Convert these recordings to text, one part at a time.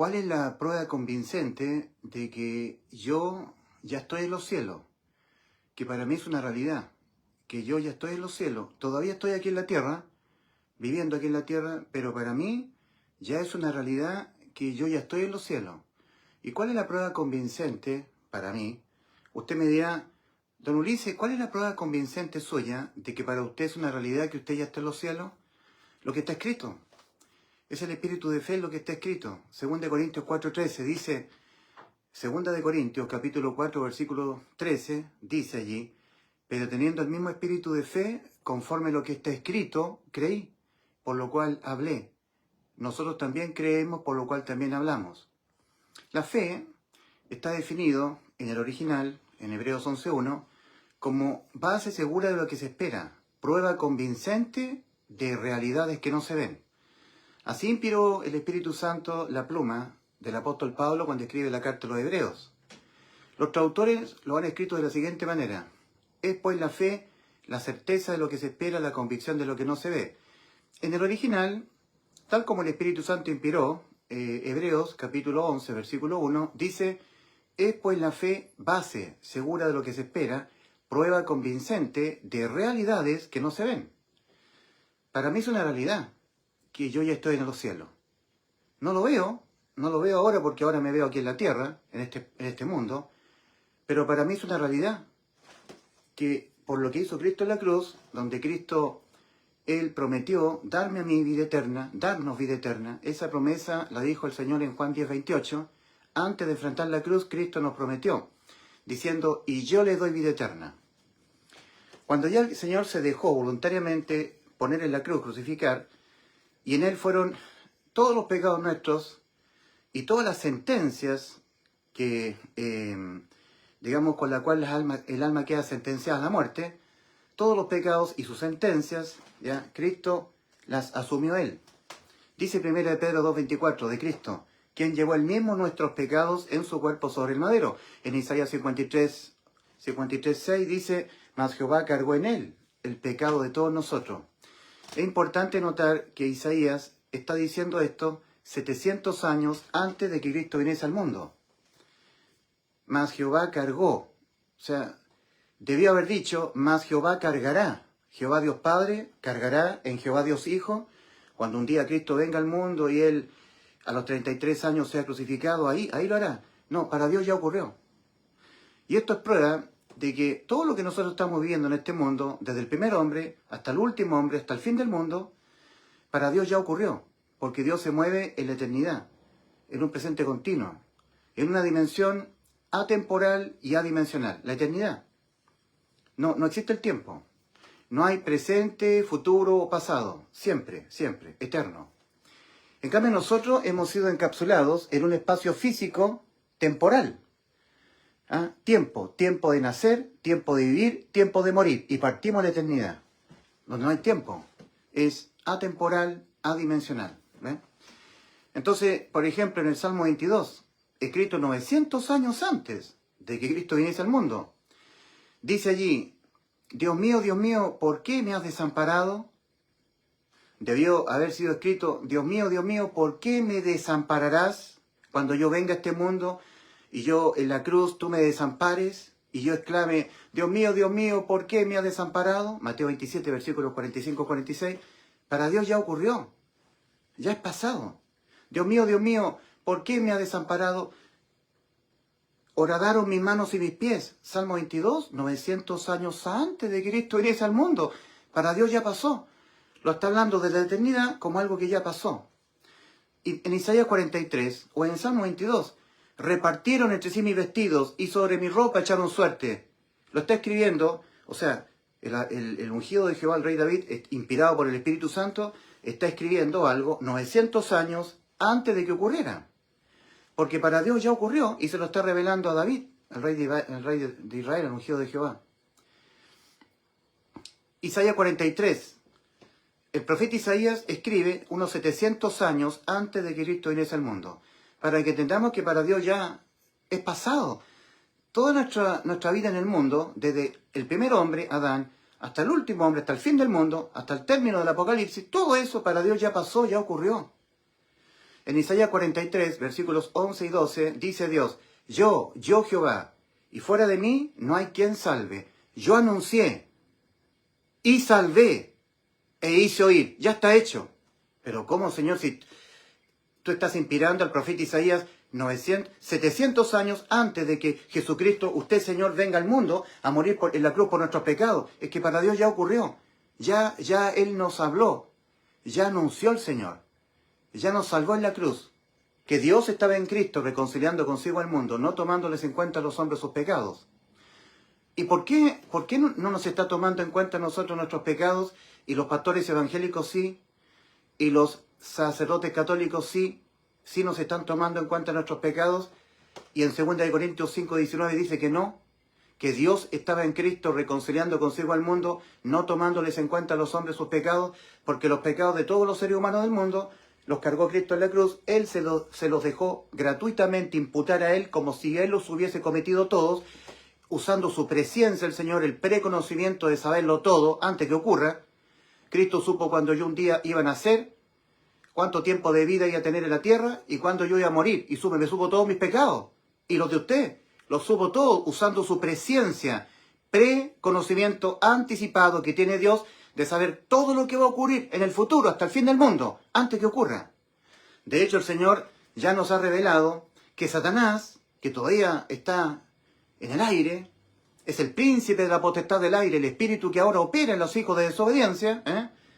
¿Cuál es la prueba convincente de que yo ya estoy en los cielos? Que para mí es una realidad, que yo ya estoy en los cielos. Todavía estoy aquí en la tierra, viviendo aquí en la tierra, pero para mí ya es una realidad que yo ya estoy en los cielos. ¿Y cuál es la prueba convincente para mí? Usted me dirá, don Ulises, ¿cuál es la prueba convincente suya de que para usted es una realidad que usted ya está en los cielos? Lo que está escrito. Es el espíritu de fe lo que está escrito. 2 Corintios 4:13 dice, 2 Corintios capítulo 4 versículo 13 dice allí, pero teniendo el mismo espíritu de fe, conforme lo que está escrito, creí, por lo cual hablé. Nosotros también creemos, por lo cual también hablamos. La fe está definido en el original, en Hebreos 11:1, como base segura de lo que se espera, prueba convincente de realidades que no se ven. Así inspiró el Espíritu Santo la pluma del apóstol Pablo cuando escribe la carta a los Hebreos. Los traductores lo han escrito de la siguiente manera. Es pues la fe, la certeza de lo que se espera, la convicción de lo que no se ve. En el original, tal como el Espíritu Santo inspiró, Hebreos capítulo 11, versículo 1, dice, es pues la fe base, segura de lo que se espera, prueba convincente de realidades que no se ven. Para mí es una realidad que yo ya estoy en los cielos. No lo veo ahora porque ahora me veo aquí en la tierra, en este mundo, pero para mí es una realidad que por lo que hizo Cristo en la cruz, donde Cristo, Él prometió darme a mí vida eterna, darnos vida eterna, esa promesa la dijo el Señor en Juan 10:28, antes de enfrentar la cruz, Cristo nos prometió, diciendo, y yo le doy vida eterna. Cuando ya el Señor se dejó voluntariamente poner en la cruz, crucificar, y en Él fueron todos los pecados nuestros y todas las sentencias que, digamos, con la cual el alma queda sentenciada a la muerte, todos los pecados y sus sentencias, ya Cristo las asumió Él. Dice 1 Pedro 2:24 de Cristo, quien llevó Él mismo nuestros pecados en su cuerpo sobre el madero. En Isaías 53:6 dice, mas Jehová cargó en Él el pecado de todos nosotros. Es importante notar que Isaías está diciendo esto 700 años antes de que Cristo viniese al mundo. Mas Jehová cargó, o sea, debió haber dicho, mas Jehová cargará. Jehová Dios Padre cargará en Jehová Dios Hijo. Cuando un día Cristo venga al mundo y Él a los 33 años sea crucificado, ahí lo hará. No, para Dios ya ocurrió. Y esto es prueba de que todo lo que nosotros estamos viviendo en este mundo, desde el primer hombre hasta el último hombre, hasta el fin del mundo, para Dios ya ocurrió, porque Dios se mueve en la eternidad, en un presente continuo, en una dimensión atemporal y adimensional, la eternidad. No existe el tiempo, no hay presente, futuro o pasado, siempre, eterno. En cambio nosotros hemos sido encapsulados en un espacio físico temporal. Tiempo de nacer, tiempo de vivir, tiempo de morir. Y partimos a la eternidad. Donde no hay tiempo. Es atemporal, adimensional. ¿Ve? Entonces, por ejemplo, en el Salmo 22, escrito 900 años antes de que Cristo viniese al mundo, dice allí, Dios mío, ¿por qué me has desamparado? Debió haber sido escrito, Dios mío, ¿por qué me desampararás cuando yo venga a este mundo? Y yo en la cruz tú me desampares, y yo exclame, Dios mío, ¿por qué me has desamparado? Mateo 27, versículos 45-46. Para Dios ya ocurrió, ya es pasado. Dios mío, ¿por qué me has desamparado? Horadaron mis manos y mis pies. Salmo 22, 900 años antes de que Cristo viniese al mundo. Para Dios ya pasó. Lo está hablando de la eternidad como algo que ya pasó. Y en Isaías 43, o en Salmo 22, repartieron entre sí mis vestidos y sobre mi ropa echaron suerte. Lo está escribiendo, o sea, el ungido de Jehová, el rey David, inspirado por el Espíritu Santo, está escribiendo algo 900 años antes de que ocurriera. Porque para Dios ya ocurrió y se lo está revelando a David, el rey de Israel, el ungido de Jehová. Isaías 43. El profeta Isaías escribe unos 700 años antes de que Cristo viniese al mundo, para que entendamos que para Dios ya es pasado. Toda nuestra vida en el mundo, desde el primer hombre, Adán, hasta el último hombre, hasta el fin del mundo, hasta el término del Apocalipsis, todo eso para Dios ya pasó, ya ocurrió. En Isaías 43, versículos 11 y 12, dice Dios, yo Jehová, y fuera de mí no hay quien salve. Yo anuncié y salvé e hice oír. Ya está hecho. Pero ¿cómo, Señor, si tú estás inspirando al profeta Isaías 700 años antes de que Jesucristo, usted, Señor, venga al mundo a morir en la cruz por nuestros pecados? Es que para Dios ya ocurrió. Ya Él nos habló. Ya anunció el Señor. Ya nos salvó en la cruz. Que Dios estaba en Cristo reconciliando consigo al mundo, no tomándoles en cuenta a los hombres sus pecados. ¿Y por qué no nos está tomando en cuenta a nosotros nuestros pecados y los pastores evangélicos sí? Y los sacerdotes católicos sí nos están tomando en cuenta nuestros pecados, y en 2 Corintios 5:19 dice que no, que Dios estaba en Cristo reconciliando consigo al mundo, no tomándoles en cuenta a los hombres sus pecados, porque los pecados de todos los seres humanos del mundo los cargó Cristo en la cruz. Él se los dejó gratuitamente imputar a Él, como si Él los hubiese cometido todos, usando su presciencia, el Señor, el preconocimiento de saberlo todo antes que ocurra. Cristo supo cuando yo un día iba a nacer, cuánto tiempo de vida iba a tener en la tierra y cuándo yo iba a morir. Y me supo todos mis pecados. Y los de usted, los supo todos usando su presciencia, preconocimiento anticipado que tiene Dios de saber todo lo que va a ocurrir en el futuro, hasta el fin del mundo, antes que ocurra. De hecho, el Señor ya nos ha revelado que Satanás, que todavía está en el aire, es el príncipe de la potestad del aire, el espíritu que ahora opera en los hijos de desobediencia,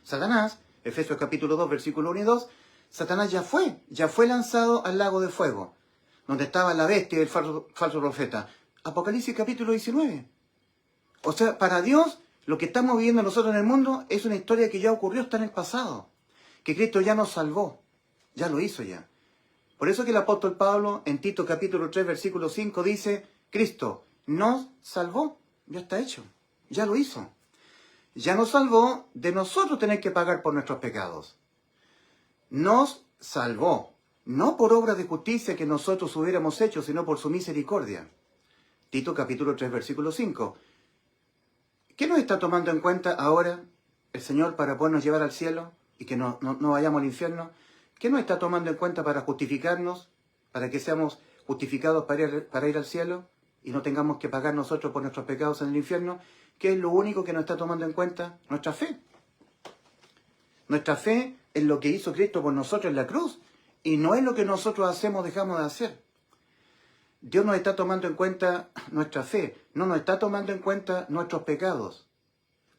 Satanás, Efesios capítulo 2, versículo 1 y 2, Satanás ya fue lanzado al lago de fuego, donde estaba la bestia y el falso profeta. Apocalipsis capítulo 19. O sea, para Dios, lo que estamos viviendo nosotros en el mundo es una historia que ya ocurrió, está en el pasado, que Cristo ya nos salvó, ya lo hizo ya. Por eso que el apóstol Pablo en Tito capítulo 3, versículo 5 dice, Cristo nos salvó, ya está hecho, ya lo hizo. Ya nos salvó de nosotros tener que pagar por nuestros pecados. Nos salvó, no por obras de justicia que nosotros hubiéramos hecho, sino por su misericordia. Tito capítulo 3, versículo 5. ¿Qué nos está tomando en cuenta ahora el Señor para podernos llevar al cielo y que no vayamos al infierno? ¿Qué nos está tomando en cuenta para justificarnos, para que seamos justificados para ir al cielo y no tengamos que pagar nosotros por nuestros pecados en el infierno? ¿Qué es lo único que nos está tomando en cuenta? Nuestra fe. Nuestra fe en lo que hizo Cristo por nosotros en la cruz, y no es lo que nosotros hacemos, dejamos de hacer. Dios nos está tomando en cuenta nuestra fe, no nos está tomando en cuenta nuestros pecados,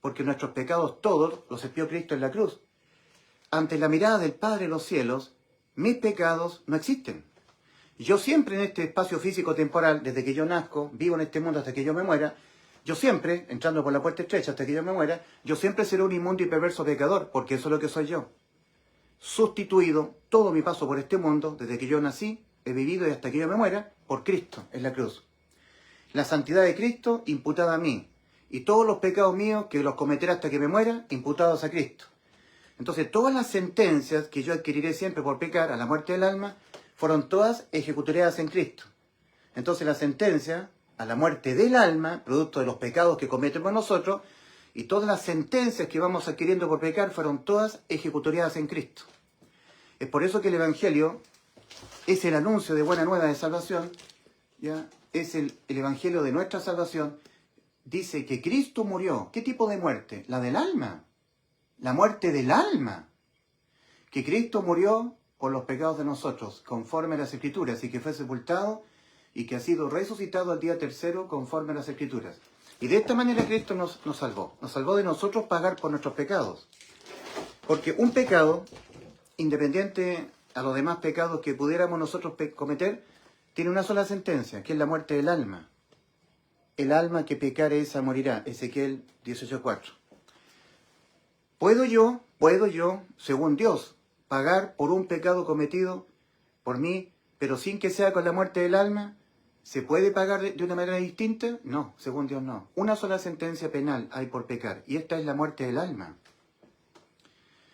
porque nuestros pecados todos los expió Cristo en la cruz. Ante la mirada del Padre de los cielos, mis pecados no existen. Yo siempre en este espacio físico-temporal, desde que yo nazco, vivo en este mundo hasta que yo me muera, yo siempre, entrando por la puerta estrecha hasta que yo me muera, yo siempre seré un inmundo y perverso pecador, porque eso es lo que soy yo. Sustituido todo mi paso por este mundo, desde que yo nací, he vivido y hasta que yo me muera, por Cristo en la cruz. La santidad de Cristo imputada a mí, y todos los pecados míos que los cometeré hasta que me muera, imputados a Cristo. Entonces todas las sentencias que yo adquiriré siempre por pecar a la muerte del alma, fueron todas ejecutadas en Cristo. Entonces la sentencia a la muerte del alma, producto de los pecados que cometemos nosotros, y todas las sentencias que vamos adquiriendo por pecar, fueron todas ejecutadas en Cristo. Es por eso que el Evangelio es el anuncio de buena nueva de salvación, ¿ya? Es el Evangelio de nuestra salvación. Dice que Cristo murió. ¿Qué tipo de muerte? La del alma. La muerte del alma. Que Cristo murió por los pecados de nosotros, conforme a las Escrituras, y que fue sepultado y que ha sido resucitado al día tercero, conforme a las Escrituras. Y de esta manera Cristo nos salvó. Nos salvó de nosotros pagar por nuestros pecados. Porque un pecado, independiente a los demás pecados que pudiéramos nosotros cometer, tiene una sola sentencia, que es la muerte del alma. El alma que pecare esa morirá. Ezequiel 18:4. ¿Puedo yo, según Dios, pagar por un pecado cometido por mí, pero sin que sea con la muerte del alma? ¿Se puede pagar de una manera distinta? No, según Dios no. Una sola sentencia penal hay por pecar, y esta es la muerte del alma.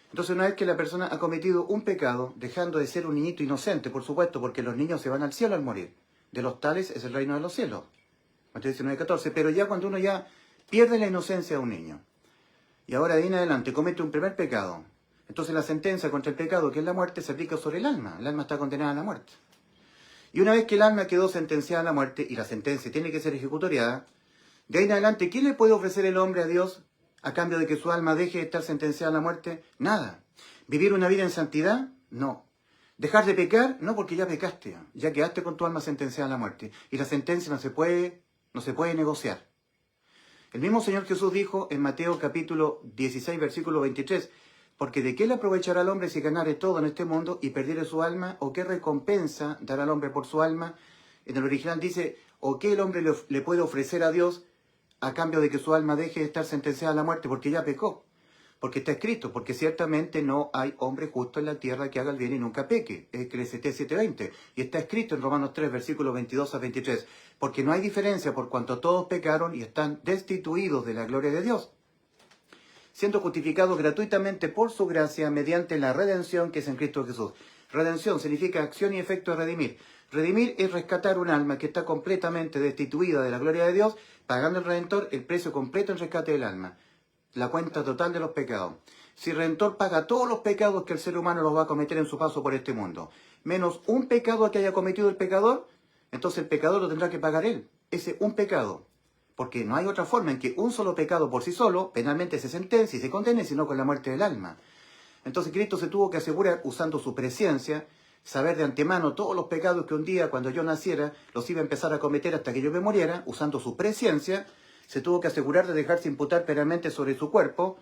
Entonces, una vez que la persona ha cometido un pecado, dejando de ser un niñito inocente, por supuesto, porque los niños se van al cielo al morir. De los tales es el reino de los cielos. Mateo 19:14. Pero ya cuando uno ya pierde la inocencia de un niño, y ahora de ahí en adelante comete un primer pecado, Entonces la sentencia contra el pecado, que es la muerte, se aplica sobre el alma. El alma está condenada a la muerte. Y una vez que el alma quedó sentenciada a la muerte, y la sentencia tiene que ser ejecutoriada, de ahí en adelante, ¿qué le puede ofrecer el hombre a Dios a cambio de que su alma deje de estar sentenciada a la muerte? Nada. ¿Vivir una vida en santidad? No. ¿Dejar de pecar? No, porque ya pecaste. Ya quedaste con tu alma sentenciada a la muerte. Y la sentencia no se puede negociar. El mismo Señor Jesús dijo en Mateo capítulo 16, versículo 23, porque ¿de qué le aprovechará al hombre si ganare todo en este mundo y perdiere su alma? ¿O qué recompensa dará al hombre por su alma? En el original dice, ¿o qué el hombre le puede ofrecer a Dios a cambio de que su alma deje de estar sentenciada a la muerte? Porque ya pecó. Porque está escrito, porque ciertamente no hay hombre justo en la tierra que haga el bien y nunca peque. Eclesiastés 7:20. Y está escrito en Romanos 3, versículos 22 a 23. Porque no hay diferencia por cuanto todos pecaron y están destituidos de la gloria de Dios, siendo justificados gratuitamente por su gracia mediante la redención que es en Cristo Jesús. Redención significa acción y efecto de redimir. Redimir es rescatar un alma que está completamente destituida de la gloria de Dios, pagando el Redentor el precio completo en rescate del alma, la cuenta total de los pecados. Si el Redentor paga todos los pecados que el ser humano los va a cometer en su paso por este mundo, menos un pecado que haya cometido el pecador, entonces el pecador lo tendrá que pagar él. Ese un pecado. Porque no hay otra forma en que un solo pecado por sí solo penalmente se sentencie y se condene, sino con la muerte del alma. Entonces Cristo se tuvo que asegurar, usando su presciencia, saber de antemano todos los pecados que un día, cuando yo naciera, los iba a empezar a cometer hasta que yo me muriera. Usando su presciencia, se tuvo que asegurar de dejarse imputar penalmente sobre su cuerpo,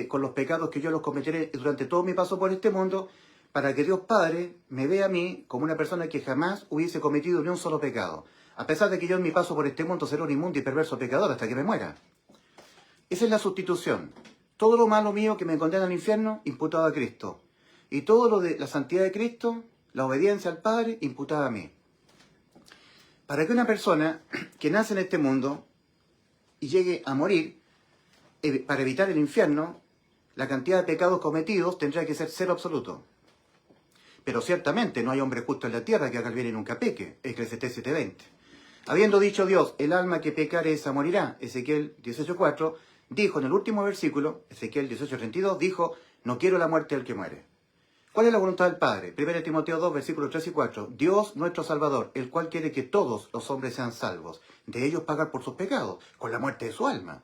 con los pecados que yo los cometeré durante todo mi paso por este mundo, para que Dios Padre me vea a mí como una persona que jamás hubiese cometido ni un solo pecado, a pesar de que yo en mi paso por este mundo seré un inmundo y perverso pecador hasta que me muera. Esa es la sustitución. Todo lo malo mío que me condena al infierno, imputado a Cristo. Y todo lo de la santidad de Cristo, la obediencia al Padre, imputada a mí. Para que una persona que nace en este mundo y llegue a morir, para evitar el infierno, la cantidad de pecados cometidos tendría que ser cero absoluto. Pero ciertamente no hay hombre justo en la tierra que haga el bien y nunca peque. Eclesiastés 7:20. Habiendo dicho Dios, el alma que pecare esa morirá, Ezequiel 18:4, dijo en el último versículo, Ezequiel 18:32, dijo, no quiero la muerte del que muere. ¿Cuál es la voluntad del Padre? 1 Timoteo 2, versículos 3 y 4. Dios, nuestro Salvador, el cual quiere que todos los hombres sean salvos, de ellos pagar por sus pecados, con la muerte de su alma,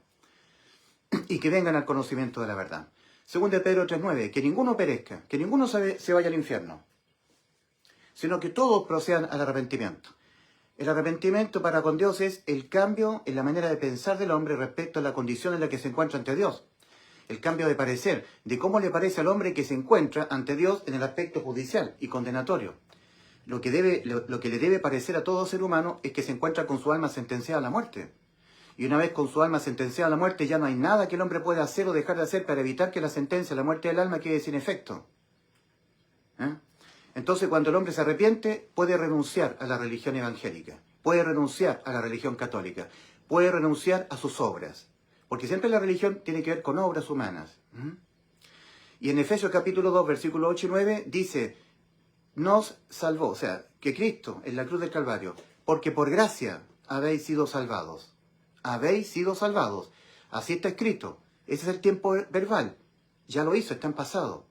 y que vengan al conocimiento de la verdad. 2 Pedro 3:9, que ninguno perezca, que ninguno se vaya al infierno, sino que todos procedan al arrepentimiento. El arrepentimiento para con Dios es el cambio en la manera de pensar del hombre respecto a la condición en la que se encuentra ante Dios. El cambio de parecer, de cómo le parece al hombre que se encuentra ante Dios en el aspecto judicial y condenatorio. Lo que le debe parecer a todo ser humano es que se encuentra con su alma sentenciada a la muerte. Y una vez con su alma sentenciada a la muerte, ya no hay nada que el hombre pueda hacer o dejar de hacer para evitar que la sentencia a la muerte del alma quede sin efecto. Entonces, cuando el hombre se arrepiente, puede renunciar a la religión evangélica, puede renunciar a la religión católica, puede renunciar a sus obras. Porque siempre la religión tiene que ver con obras humanas. Y en Efesios capítulo 2, versículos 8 y 9, dice, nos salvó, o sea, que Cristo en la cruz del Calvario, porque por gracia habéis sido salvados. Habéis sido salvados. Así está escrito. Ese es el tiempo verbal. Ya lo hizo, está en pasado.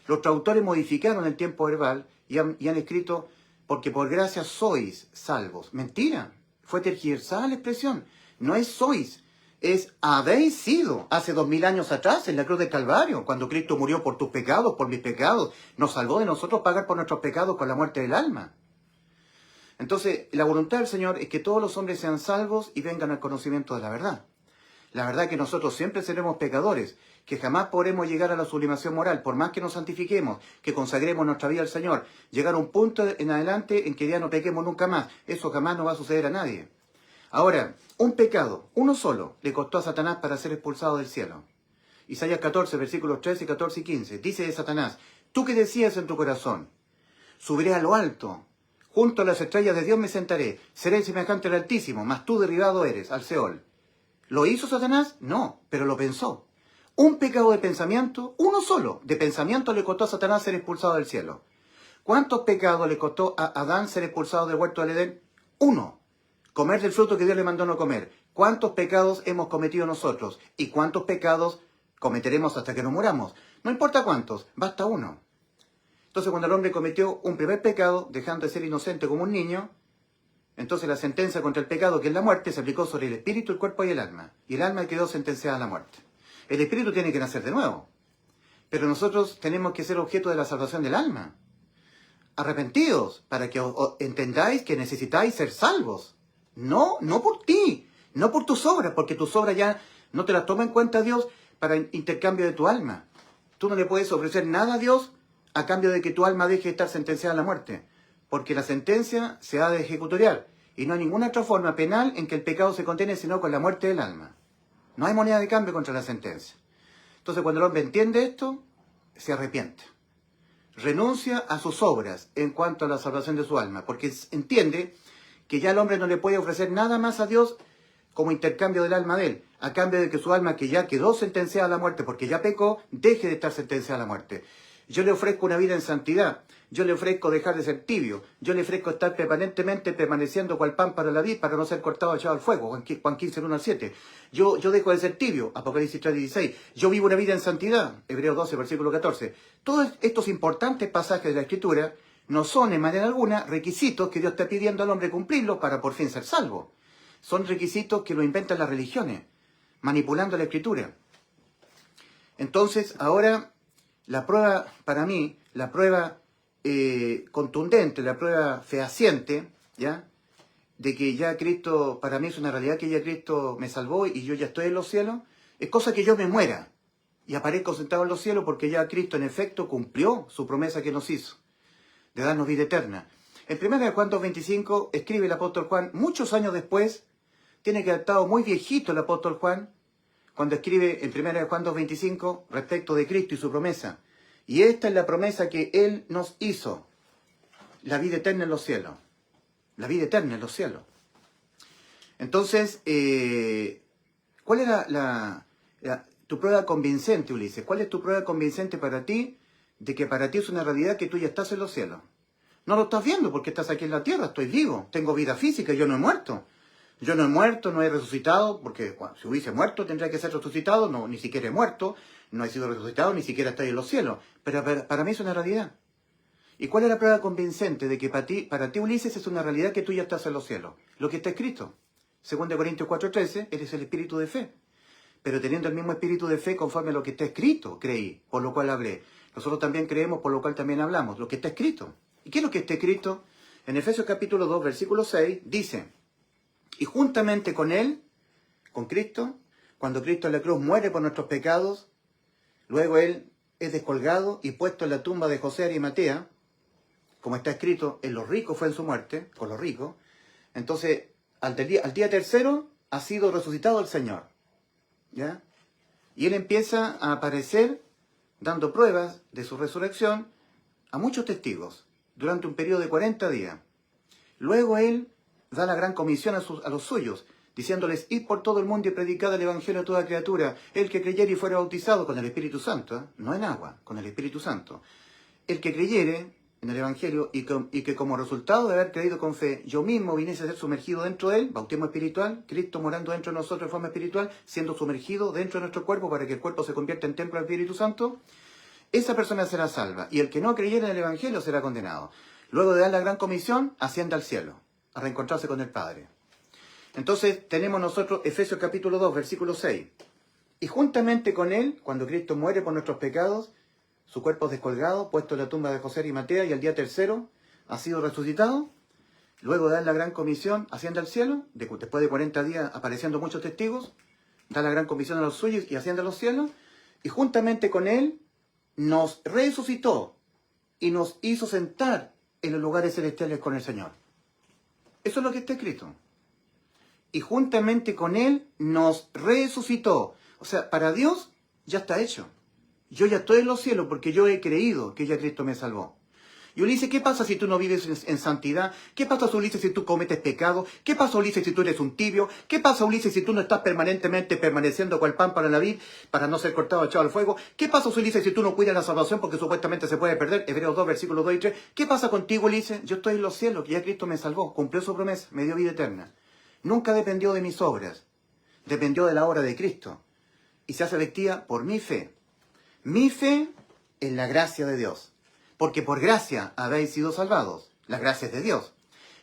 Los traductores modificaron el tiempo verbal y han escrito, porque por gracia sois salvos. Mentira. Fue tergiversada la expresión. No es sois, es habéis sido. Hace 2000 años atrás, en la cruz del Calvario, cuando Cristo murió por tus pecados, por mis pecados, nos salvó de nosotros pagar por nuestros pecados con la muerte del alma. Entonces, la voluntad del Señor es que todos los hombres sean salvos y vengan al conocimiento de la verdad. La verdad es que nosotros siempre seremos pecadores, que jamás podremos llegar a la sublimación moral, por más que nos santifiquemos, que consagremos nuestra vida al Señor, llegar a un punto en adelante en que ya no pequemos nunca más. Eso jamás no va a suceder a nadie. Ahora, un pecado, uno solo, le costó a Satanás para ser expulsado del cielo. Isaías 14, versículos 13, 14 y 15. Dice de Satanás, tú que decías en tu corazón, subiré a lo alto, junto a las estrellas de Dios me sentaré, seré semejante al Altísimo, mas tú derribado eres, al Seol. ¿Lo hizo Satanás? No, pero lo pensó. Un pecado de pensamiento, uno solo, de pensamiento le costó a Satanás ser expulsado del cielo. ¿Cuántos pecados le costó a Adán ser expulsado del huerto del Edén? Uno. Comer del fruto que Dios le mandó no comer. ¿Cuántos pecados hemos cometido nosotros? ¿Y cuántos pecados cometeremos hasta que nos muramos? No importa cuántos, basta uno. Entonces cuando el hombre cometió un primer pecado, dejando de ser inocente como un niño, entonces la sentencia contra el pecado, que es la muerte, se aplicó sobre el espíritu, el cuerpo y el alma. Y el alma quedó sentenciada a la muerte. El espíritu tiene que nacer de nuevo. Pero nosotros tenemos que ser objeto de la salvación del alma. Arrepentidos, para que entendáis que necesitáis ser salvos. No por ti, no por tus obras, porque tus obras ya no te las toma en cuenta Dios para intercambio de tu alma. Tú no le puedes ofrecer nada a Dios a cambio de que tu alma deje de estar sentenciada a la muerte. Porque la sentencia se ha de ejecutoriar. Y no hay ninguna otra forma penal en que el pecado se condene sino con la muerte del alma. No hay moneda de cambio contra la sentencia. Entonces cuando el hombre entiende esto, se arrepiente. Renuncia a sus obras en cuanto a la salvación de su alma. Porque entiende que ya el hombre no le puede ofrecer nada más a Dios como intercambio del alma de él. A cambio de que su alma, que ya quedó sentenciada a la muerte porque ya pecó, deje de estar sentenciada a la muerte. Yo le ofrezco una vida en santidad. Yo le ofrezco dejar de ser tibio. Yo le ofrezco estar permanentemente permaneciendo cual pan para la vid, para no ser cortado echado al fuego. Juan 15, 1 al 7. Yo dejo de ser tibio. Apocalipsis 3, 16. Yo vivo una vida en santidad. Hebreos 12, versículo 14. Todos estos importantes pasajes de la Escritura no son en manera alguna requisitos que Dios está pidiendo al hombre cumplirlos para por fin ser salvo. Son requisitos que lo inventan las religiones, manipulando la Escritura. Entonces, ahora, la prueba, para mí, la prueba contundente, la prueba fehaciente, ¿ya?, de que ya Cristo, para mí es una realidad que ya Cristo me salvó y yo ya estoy en los cielos, es cosa que yo me muera y aparezco sentado en los cielos porque ya Cristo en efecto cumplió su promesa que nos hizo, de darnos vida eterna. En 1 Juan 2:25 escribe el apóstol Juan, muchos años después, tiene que haber estado muy viejito el apóstol Juan, cuando escribe en 1 Juan 2:25 respecto de Cristo y su promesa. Y esta es la promesa que Él nos hizo, la vida eterna en los cielos. La vida eterna en los cielos. Entonces, ¿cuál es tu prueba convincente, Ulises? ¿Cuál es tu prueba convincente para ti de que para ti es una realidad que tú ya estás en los cielos? No lo estás viendo porque estás aquí en la tierra, estoy vivo, tengo vida física, yo no he muerto. Yo no he muerto, no he resucitado, porque bueno, si hubiese muerto tendría que ser resucitado, no, ni siquiera he muerto, no he sido resucitado, ni siquiera estoy en los cielos. Pero para mí es una realidad. ¿Y cuál es la prueba convincente de que para ti, Ulises, es una realidad que tú ya estás en los cielos? Lo que está escrito. 2 Corintios 4:13, eres el espíritu de fe. Pero teniendo el mismo espíritu de fe conforme a lo que está escrito, creí, por lo cual hablé. Nosotros también creemos, por lo cual también hablamos, lo que está escrito. ¿Y qué es lo que está escrito? En Efesios capítulo 2, versículo 6, dice, y juntamente con Él, con Cristo, cuando Cristo en la cruz muere por nuestros pecados, luego Él es descolgado y puesto en la tumba de José de Arimatea, como está escrito, en los ricos fue en su muerte, con los ricos. Entonces, al día tercero ha sido resucitado el Señor. ¿Ya? Y Él empieza a aparecer dando pruebas de su resurrección a muchos testigos durante un periodo de 40 días. Luego Él da la gran comisión a los suyos, diciéndoles, id por todo el mundo y predicad el Evangelio a toda criatura. El que creyere y fuera bautizado con el Espíritu Santo, no en agua, con el Espíritu Santo. El que creyere en el Evangelio y que como resultado de haber creído con fe, yo mismo viniese a ser sumergido dentro de él, bautismo espiritual, Cristo morando dentro de nosotros de forma espiritual, siendo sumergido dentro de nuestro cuerpo para que el cuerpo se convierta en templo del Espíritu Santo, esa persona será salva. Y el que no creyere en el Evangelio será condenado. Luego de dar la gran comisión, asciende al cielo, a reencontrarse con el Padre. Entonces tenemos nosotros Efesios capítulo 2, versículo 6. Y juntamente con él, cuando Cristo muere por nuestros pecados, su cuerpo es descolgado, puesto en la tumba de José de Arimatea, y al día tercero ha sido resucitado. Luego de dar la gran comisión, asciende al cielo, después de 40 días apareciendo muchos testigos, da la gran comisión a los suyos y asciende a los cielos. Y juntamente con él nos resucitó y nos hizo sentar en los lugares celestiales con el Señor. Eso es lo que está escrito. Y juntamente con él nos resucitó. O sea, para Dios ya está hecho. Yo ya estoy en los cielos porque yo he creído que ya Cristo me salvó. Y Ulises, ¿qué pasa si tú no vives en santidad? ¿Qué pasa, Ulises, si tú cometes pecado? ¿Qué pasa, Ulises, si tú eres un tibio? ¿Qué pasa, Ulises, si tú no estás permaneciendo cual pan para la vid, para no ser cortado, echado al fuego? ¿Qué pasa, Ulises, si tú no cuidas la salvación porque supuestamente se puede perder? Hebreos 2, versículos 2 y 3. ¿Qué pasa contigo, Ulises? Yo estoy en los cielos, que ya Cristo me salvó, cumplió su promesa, me dio vida eterna. Nunca dependió de mis obras, dependió de la obra de Cristo. Y se hace efectiva por mi fe. Mi fe en la gracia de Dios. Porque por gracia habéis sido salvados. La gracia es de Dios.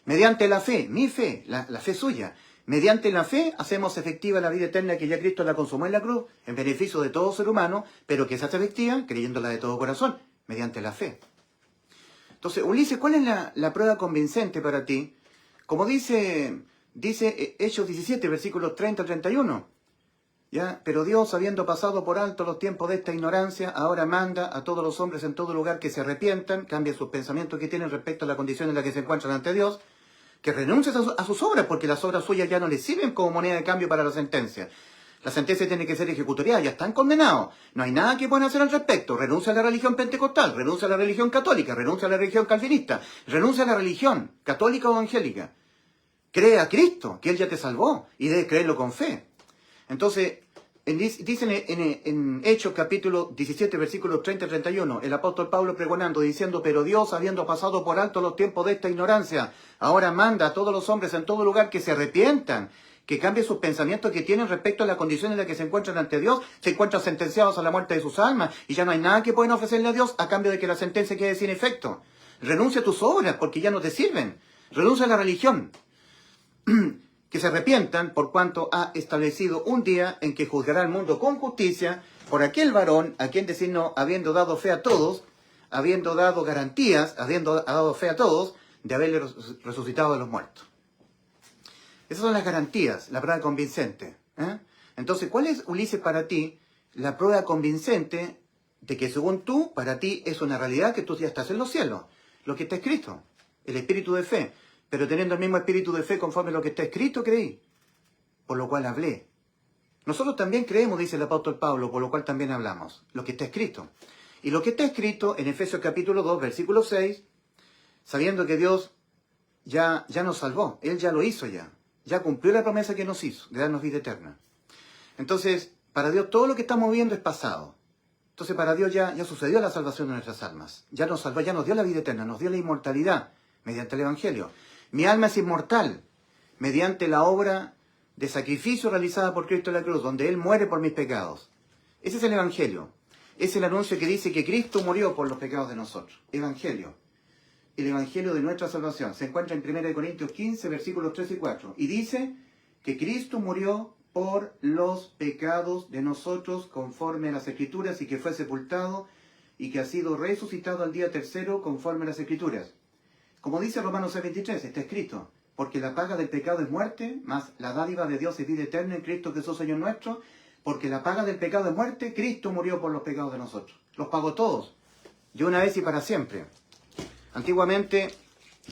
Mediante la fe, mi fe, la fe suya. Mediante la fe hacemos efectiva la vida eterna que ya Cristo la consumó en la cruz, en beneficio de todo ser humano, pero que se hace efectiva creyéndola de todo corazón, mediante la fe. Entonces, Ulises, ¿cuál es la prueba convincente para ti? Como dice Hechos 17, versículos 30-31. ¿Ya? Pero Dios, habiendo pasado por alto los tiempos de esta ignorancia, ahora manda a todos los hombres en todo lugar que se arrepientan, cambien sus pensamientos que tienen respecto a la condición en la que se encuentran ante Dios, que renuncien a sus obras, porque las obras suyas ya no les sirven como moneda de cambio para la sentencia. La sentencia tiene que ser ejecutoriada, ya están condenados. No hay nada que puedan hacer al respecto. Renuncia a la religión pentecostal, renuncia a la religión católica, renuncia a la religión calvinista, renuncia a la religión católica o evangélica. Cree a Cristo, que Él ya te salvó, y debes creerlo con fe. Entonces, dicen en Hechos capítulo 17, versículos 30-31, el apóstol Pablo pregonando, diciendo, pero Dios, habiendo pasado por alto los tiempos de esta ignorancia, ahora manda a todos los hombres en todo lugar que se arrepientan, que cambien sus pensamientos que tienen respecto a la condición en la que se encuentran ante Dios, se encuentran sentenciados a la muerte de sus almas, y ya no hay nada que pueden ofrecerle a Dios a cambio de que la sentencia quede sin efecto. Renuncia a tus obras, porque ya no te sirven. Renuncia a la religión. Que se arrepientan por cuanto ha establecido un día en que juzgará al mundo con justicia por aquel varón a quien designó, habiendo dado fe a todos, habiendo dado garantías, habiendo dado fe a todos, de haberle resucitado de los muertos. Esas son las garantías, la prueba convincente. Entonces, ¿cuál es, Ulises, para ti la prueba convincente de que según tú, para ti es una realidad que tú ya estás en los cielos? Lo que está escrito, el espíritu de fe. Pero teniendo el mismo espíritu de fe conforme a lo que está escrito, creí. Por lo cual hablé. Nosotros también creemos, dice el apóstol Pablo, por lo cual también hablamos. Lo que está escrito. Y lo que está escrito en Efesios capítulo 2, versículo 6, sabiendo que Dios ya nos salvó. Él ya lo hizo ya. Ya cumplió la promesa que nos hizo, de darnos vida eterna. Entonces, para Dios todo lo que estamos viendo es pasado. Entonces, para Dios ya sucedió la salvación de nuestras almas. Ya nos salvó, ya nos dio la vida eterna, nos dio la inmortalidad mediante el Evangelio. Mi alma es inmortal mediante la obra de sacrificio realizada por Cristo en la cruz, donde Él muere por mis pecados. Ese es el Evangelio. Es el anuncio que dice que Cristo murió por los pecados de nosotros. Evangelio. El Evangelio de nuestra salvación. Se encuentra en 1 Corintios 15, versículos 3 y 4. Y dice que Cristo murió por los pecados de nosotros conforme a las Escrituras y que fue sepultado y que ha sido resucitado al día tercero conforme a las Escrituras. Como dice Romanos 6:23, está escrito, porque la paga del pecado es muerte, mas la dádiva de Dios es vida eterna en Cristo Jesús Señor nuestro, porque la paga del pecado es muerte, Cristo murió por los pecados de nosotros. Los pagó todos, de una vez y para siempre. Antiguamente,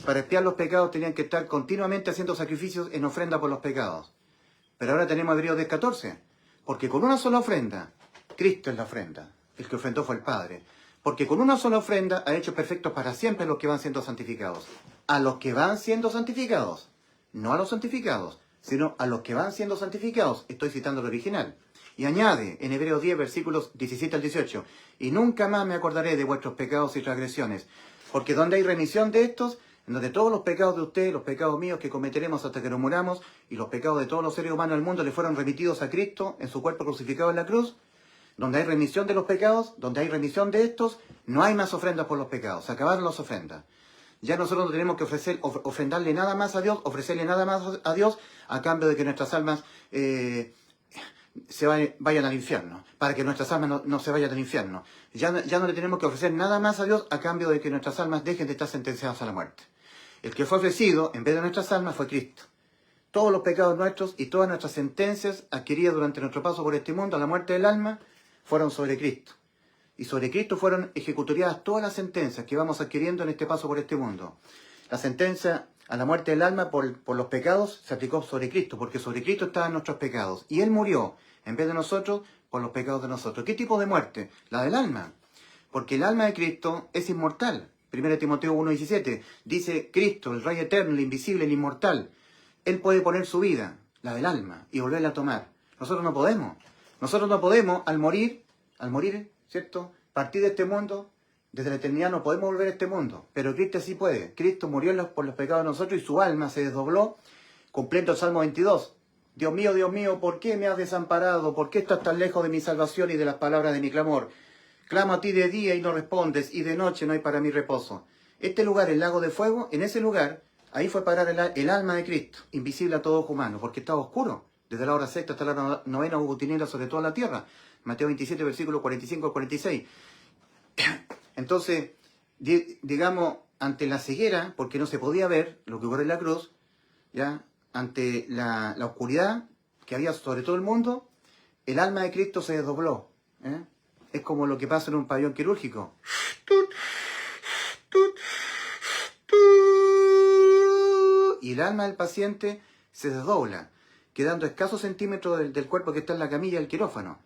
para expiar los pecados tenían que estar continuamente haciendo sacrificios en ofrenda por los pecados. Pero ahora tenemos Hebreos 10:14, porque con una sola ofrenda, Cristo es la ofrenda, el que ofrendó fue el Padre. Porque con una sola ofrenda ha hecho perfectos para siempre los que van siendo santificados. A los que van siendo santificados. No a los santificados, sino a los que van siendo santificados. Estoy citando el original. Y añade en Hebreos 10, versículos 17 al 18. Y nunca más me acordaré de vuestros pecados y transgresiones. Porque donde hay remisión de estos, en donde todos los pecados de ustedes, los pecados míos que cometeremos hasta que nos muramos, y los pecados de todos los seres humanos del mundo le fueron remitidos a Cristo en su cuerpo crucificado en la cruz, donde hay remisión de los pecados, donde hay remisión de estos, no hay más ofrendas por los pecados. Se acabaron las ofrendas. Ya nosotros no tenemos que ofrendarle nada más a Dios, ofrecerle nada más a Dios a cambio de que nuestras almas vayan al infierno. Para que nuestras almas no se vayan al infierno. Ya no le tenemos que ofrecer nada más a Dios a cambio de que nuestras almas dejen de estar sentenciadas a la muerte. El que fue ofrecido en vez de nuestras almas fue Cristo. Todos los pecados nuestros y todas nuestras sentencias adquiridas durante nuestro paso por este mundo a la muerte del alma fueron sobre Cristo. Y sobre Cristo fueron ejecutoriadas todas las sentencias que vamos adquiriendo en este paso por este mundo. La sentencia a la muerte del alma por los pecados se aplicó sobre Cristo, porque sobre Cristo estaban nuestros pecados. Y Él murió, en vez de nosotros, por los pecados de nosotros. ¿Qué tipo de muerte? La del alma. Porque el alma de Cristo es inmortal. 1 Timoteo 1:17 dice, Cristo, el Rey eterno, el invisible, el inmortal. Él puede poner su vida, la del alma, y volverla a tomar. Nosotros no podemos. Nosotros no podemos, al morir, ¿cierto? Partir de este mundo, desde la eternidad no podemos volver a este mundo, pero Cristo sí puede. Cristo murió por los pecados de nosotros y su alma se desdobló, cumpliendo el Salmo 22. Dios mío, ¿por qué me has desamparado? ¿Por qué estás tan lejos de mi salvación y de las palabras de mi clamor? Clamo a ti de día y no respondes, y de noche no hay para mí reposo. Este lugar, el lago de fuego, en ese lugar, ahí fue parar el alma de Cristo, invisible a todo ojo humano, porque estaba oscuro. Desde la hora sexta hasta la novena hubo tinieblas sobre toda la tierra. Mateo 27, versículos 45 al 46. Entonces, digamos, ante la ceguera, porque no se podía ver lo que ocurre en la cruz, ¿ya? Ante la oscuridad que había sobre todo el mundo, el alma de Cristo se desdobló. ¿Eh? Es como lo que pasa en un pabellón quirúrgico. Y el alma del paciente se desdobla, quedando escasos centímetros del cuerpo que está en la camilla del quirófano.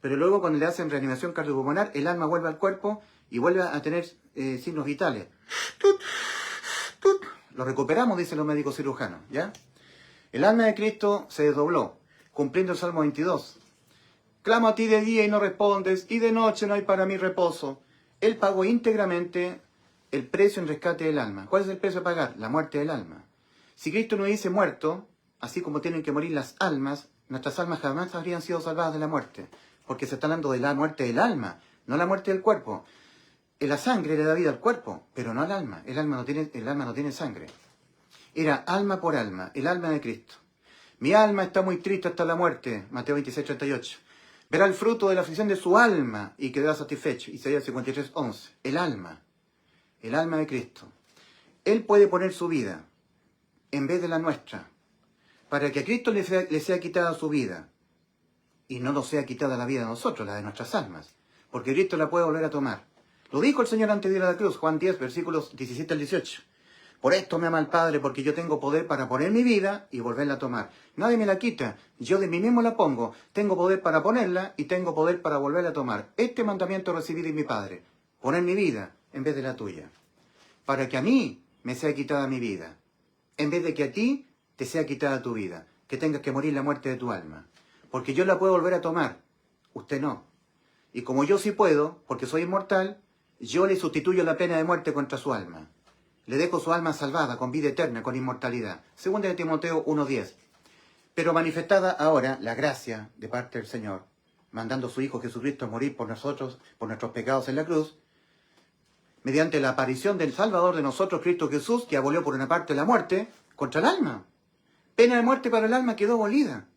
Pero luego cuando le hacen reanimación cardiopulmonar, el alma vuelve al cuerpo y vuelve a tener signos vitales. Lo recuperamos, dicen los médicos cirujanos, ¿ya? El alma de Cristo se desdobló, cumpliendo el Salmo 22. Clamo a ti de día y no respondes, y de noche no hay para mí reposo. Él pagó íntegramente el precio en rescate del alma. ¿Cuál es el precio a pagar? La muerte del alma. Si Cristo no hubiese muerto, así como tienen que morir las almas, nuestras almas jamás habrían sido salvadas de la muerte. Porque se está hablando de la muerte del alma, no la muerte del cuerpo. La sangre le da vida al cuerpo, pero no al alma. El alma no tiene sangre. Era alma por alma, el alma de Cristo. Mi alma está muy triste hasta la muerte, Mateo 26, 38. Verá el fruto de la aflicción de su alma y quedará satisfecho, Isaías 53, 11. El alma de Cristo. Él puede poner su vida en vez de la nuestra, para que a Cristo le sea quitada su vida y no nos sea quitada la vida de nosotros, la de nuestras almas, porque Cristo la puede volver a tomar. Lo dijo el Señor antes de ir a la cruz, Juan 10, versículos 17 al 18. Por esto me ama el Padre, porque yo tengo poder para poner mi vida y volverla a tomar. Nadie me la quita, yo de mí mismo la pongo. Tengo poder para ponerla y tengo poder para volverla a tomar. Este mandamiento recibí de mi Padre, poner mi vida en vez de la tuya, para que a mí me sea quitada mi vida, en vez de que a ti te sea quitada tu vida, que tengas que morir la muerte de tu alma. Porque yo la puedo volver a tomar, usted no. Y como yo sí puedo, porque soy inmortal, yo le sustituyo la pena de muerte contra su alma. Le dejo su alma salvada, con vida eterna, con inmortalidad. Segunda de Timoteo 1:10. Pero manifestada ahora la gracia de parte del Señor, mandando a su Hijo Jesucristo a morir por nosotros, por nuestros pecados en la cruz, mediante la aparición del Salvador de nosotros, Cristo Jesús, que abolió por una parte la muerte contra el alma. Pena de muerte para el alma quedó abolida.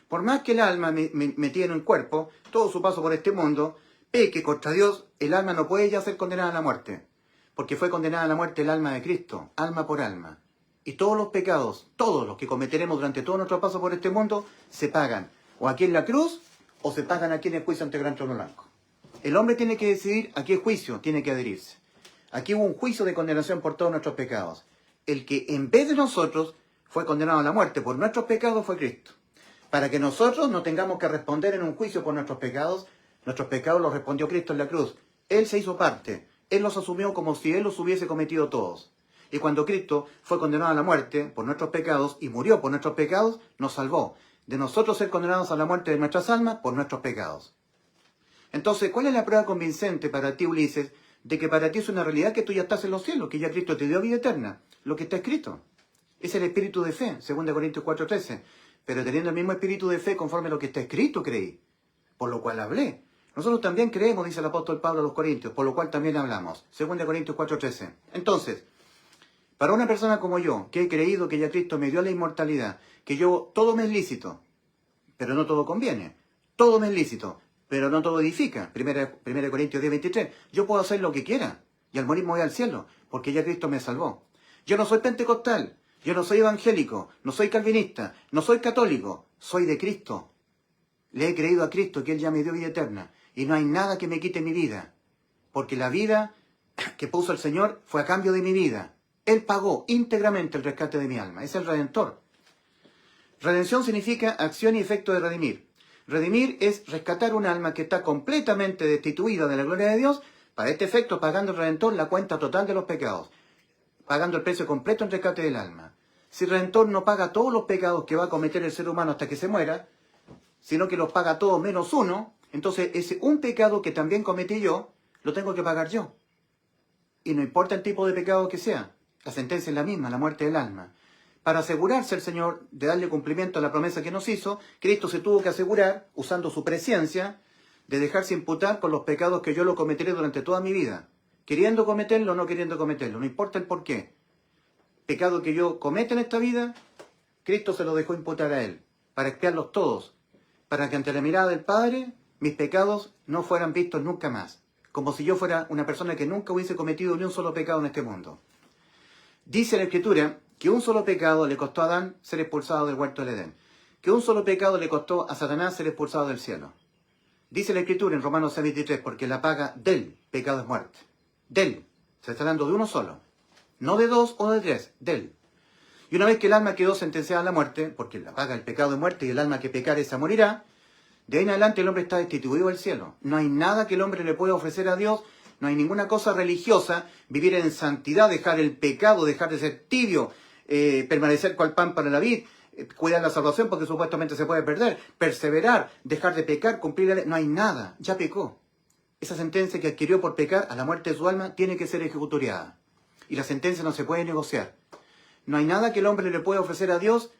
Por más que el alma metida en un cuerpo, todo su paso por este mundo, peque contra Dios, el alma no puede ya ser condenada a la muerte. Porque fue condenada a la muerte el alma de Cristo, alma por alma. Y todos los pecados, todos los que cometeremos durante todo nuestro paso por este mundo, se pagan o aquí en la cruz o se pagan aquí en el juicio ante el gran trono blanco. El hombre tiene que decidir a qué juicio tiene que adherirse. Aquí hubo un juicio de condenación por todos nuestros pecados. El que en vez de nosotros fue condenado a la muerte por nuestros pecados fue Cristo. Para que nosotros no tengamos que responder en un juicio por nuestros pecados los respondió Cristo en la cruz. Él se hizo parte. Él los asumió como si Él los hubiese cometido todos. Y cuando Cristo fue condenado a la muerte por nuestros pecados y murió por nuestros pecados, nos salvó de nosotros ser condenados a la muerte de nuestras almas por nuestros pecados. Entonces, ¿cuál es la prueba convincente para ti, Ulises, de que para ti es una realidad que tú ya estás en los cielos, que ya Cristo te dio vida eterna? Lo que está escrito. Es el espíritu de fe, 2 Corintios 4:13. Pero teniendo el mismo espíritu de fe conforme a lo que está escrito, creí. Por lo cual hablé. Nosotros también creemos, dice el apóstol Pablo a los Corintios, por lo cual también hablamos. 2 Corintios 4:13. Entonces, para una persona como yo, que he creído que ya Cristo me dio la inmortalidad, que yo, todo me es lícito, pero no todo conviene. Todo me es lícito, pero no todo edifica. 1 Corintios 10:23. Yo puedo hacer lo que quiera, y al morir me voy al cielo, porque ya Cristo me salvó. Yo no soy pentecostal, yo no soy evangélico, no soy calvinista, no soy católico, soy de Cristo. Le he creído a Cristo que Él ya me dio vida eterna. Y no hay nada que me quite mi vida. Porque la vida que puso el Señor fue a cambio de mi vida. Él pagó íntegramente el rescate de mi alma. Es el Redentor. Redención significa acción y efecto de redimir. Redimir es rescatar un alma que está completamente destituida de la gloria de Dios, para este efecto pagando el Redentor la cuenta total de los pecados. Pagando el precio completo en rescate del alma. Si el Redentor no paga todos los pecados que va a cometer el ser humano hasta que se muera, sino que los paga todos menos uno, entonces ese un pecado que también cometí yo, lo tengo que pagar yo. Y no importa el tipo de pecado que sea, la sentencia es la misma, la muerte del alma. Para asegurarse el Señor de darle cumplimiento a la promesa que nos hizo, Cristo se tuvo que asegurar, usando su presciencia, de dejarse imputar por los pecados que yo lo cometeré durante toda mi vida. Queriendo cometerlo o no queriendo cometerlo, no importa el por qué. Pecado que yo cometa en esta vida, Cristo se lo dejó imputar a Él, para expiarlos todos, para que ante la mirada del Padre, mis pecados no fueran vistos nunca más, como si yo fuera una persona que nunca hubiese cometido ni un solo pecado en este mundo. Dice la Escritura que un solo pecado le costó a Adán ser expulsado del huerto del Edén, que un solo pecado le costó a Satanás ser expulsado del cielo. Dice la Escritura en Romanos 6:23, porque la paga del pecado es muerte. Del. Se está hablando de uno solo. No de dos o de tres, del. Y una vez que el alma quedó sentenciada a la muerte, porque la paga del pecado es muerte y el alma que pecare esa morirá, de ahí en adelante el hombre está destituido del cielo. No hay nada que el hombre le pueda ofrecer a Dios, no hay ninguna cosa religiosa, vivir en santidad, dejar el pecado, dejar de ser tibio, permanecer cual pan para la vid, cuidar la salvación porque supuestamente se puede perder, perseverar, dejar de pecar, cumplir la ley. No hay nada, ya pecó. Esa sentencia que adquirió por pecar a la muerte de su alma tiene que ser ejecutoriada. Y la sentencia no se puede negociar. No hay nada que el hombre le pueda ofrecer a Dios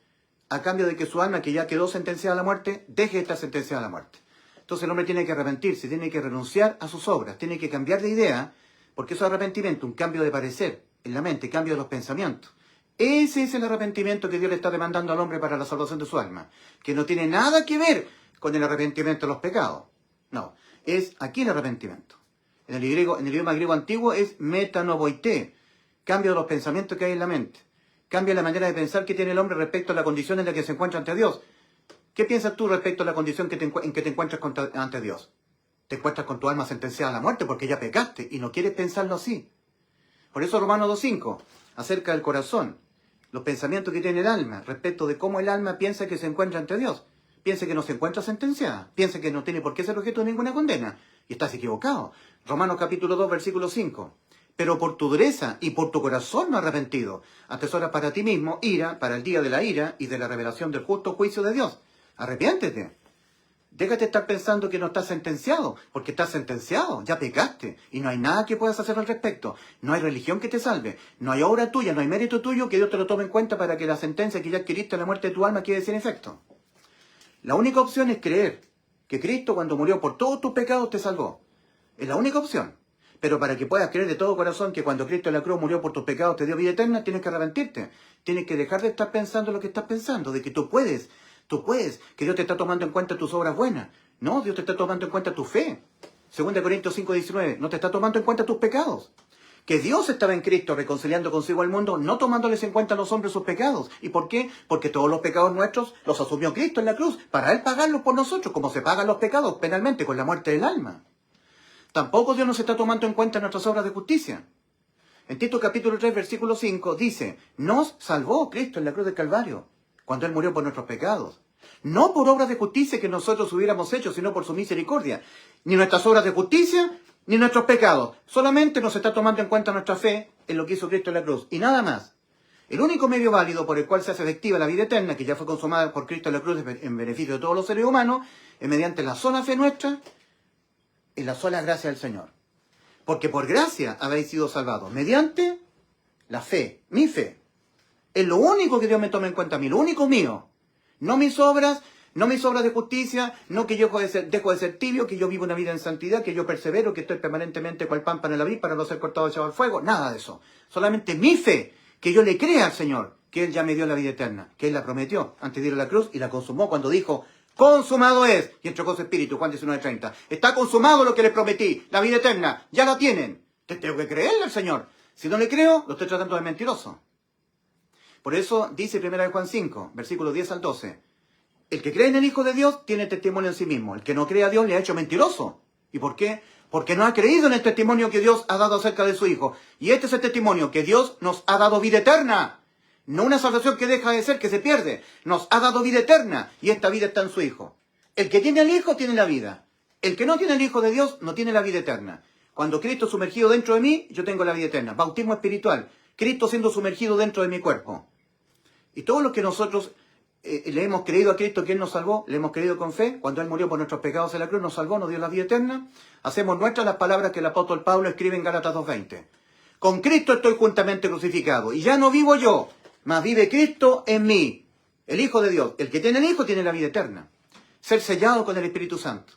a cambio de que su alma, que ya quedó sentenciada a la muerte, deje de estar sentenciada a la muerte. Entonces el hombre tiene que arrepentirse, tiene que renunciar a sus obras, tiene que cambiar de idea, porque eso es arrepentimiento, un cambio de parecer en la mente, cambio de los pensamientos. Ese es el arrepentimiento que Dios le está demandando al hombre para la salvación de su alma, que no tiene nada que ver con el arrepentimiento de los pecados. No, es aquí el arrepentimiento. En el idioma griego antiguo es metanovoité, cambio de los pensamientos que hay en la mente. Cambia la manera de pensar que tiene el hombre respecto a la condición en la que se encuentra ante Dios. ¿Qué piensas tú respecto a la condición en que te encuentras ante Dios? Te encuentras con tu alma sentenciada a la muerte porque ya pecaste y no quieres pensarlo así. Por eso Romanos 2:5, acerca del corazón, los pensamientos que tiene el alma respecto de cómo el alma piensa que se encuentra ante Dios. Piensa que no se encuentra sentenciada, piensa que no tiene por qué ser objeto de ninguna condena. Y estás equivocado. Romanos capítulo 2, versículo 5. Pero por tu dureza y por tu corazón no arrepentido, atesoras para ti mismo ira para el día de la ira y de la revelación del justo juicio de Dios. Arrepiéntete. Déjate estar pensando que no estás sentenciado, porque estás sentenciado, ya pecaste, y no hay nada que puedas hacer al respecto. No hay religión que te salve, no hay obra tuya, no hay mérito tuyo que Dios te lo tome en cuenta para que la sentencia que ya adquiriste en la muerte de tu alma quede sin efecto. La única opción es creer que Cristo cuando murió por todos tus pecados te salvó. Es la única opción. Pero para que puedas creer de todo corazón que cuando Cristo en la cruz murió por tus pecados te dio vida eterna, tienes que arrepentirte. Tienes que dejar de estar pensando lo que estás pensando, de que tú puedes, que Dios te está tomando en cuenta tus obras buenas. No, Dios te está tomando en cuenta tu fe. 2 Corintios 5:19, no te está tomando en cuenta tus pecados. Que Dios estaba en Cristo reconciliando consigo al mundo, no tomándoles en cuenta a los hombres sus pecados. ¿Y por qué? Porque todos los pecados nuestros los asumió Cristo en la cruz, para Él pagarlos por nosotros, como se pagan los pecados penalmente con la muerte del alma. Tampoco Dios nos está tomando en cuenta nuestras obras de justicia. En Tito capítulo 3, versículo 5, dice, nos salvó Cristo en la cruz del Calvario, cuando Él murió por nuestros pecados. No por obras de justicia que nosotros hubiéramos hecho, sino por su misericordia. Ni nuestras obras de justicia, ni nuestros pecados. Solamente nos está tomando en cuenta nuestra fe en lo que hizo Cristo en la cruz. Y nada más. El único medio válido por el cual se hace efectiva la vida eterna, que ya fue consumada por Cristo en la cruz en beneficio de todos los seres humanos, es mediante la sola fe nuestra, en la sola gracia del Señor. Porque por gracia habéis sido salvados, mediante la fe, mi fe. Es lo único que Dios me toma en cuenta a mí, lo único mío. No mis obras de justicia, no que yo dejo de ser tibio, que yo vivo una vida en santidad, que yo persevero, que estoy permanentemente cual pan para la vid para no ser cortado y echado al fuego, nada de eso. Solamente mi fe, que yo le crea al Señor, que Él ya me dio la vida eterna, que Él la prometió antes de ir a la cruz y la consumó cuando dijo, consumado es, y entregó su espíritu, Juan 19:30. Está consumado lo que les prometí, la vida eterna, ya la tienen. Tengo que creerle al Señor. Si no le creo, lo estoy tratando de mentiroso. Por eso dice 1 Juan 5, versículos 10 al 12. El que cree en el Hijo de Dios tiene testimonio en sí mismo. El que no cree a Dios le ha hecho mentiroso. ¿Y por qué? Porque no ha creído en el testimonio que Dios ha dado acerca de su Hijo. Y este es el testimonio, que Dios nos ha dado vida eterna. No una salvación que deja de ser, que se pierde. Nos ha dado vida eterna y esta vida está en su Hijo. El que tiene al Hijo tiene la vida. El que no tiene el Hijo de Dios no tiene la vida eterna. Cuando Cristo es sumergido dentro de mí, yo tengo la vida eterna. Bautismo espiritual. Cristo siendo sumergido dentro de mi cuerpo. Y todos los que nosotros le hemos creído a Cristo que Él nos salvó, le hemos creído con fe, cuando Él murió por nuestros pecados en la cruz, nos salvó, nos dio la vida eterna, hacemos nuestras las palabras que el apóstol Pablo escribe en Gálatas 2:20. Con Cristo estoy juntamente crucificado, y ya no vivo yo, mas vive Cristo en mí, el Hijo de Dios. El que tiene el Hijo tiene la vida eterna. Ser sellado con el Espíritu Santo.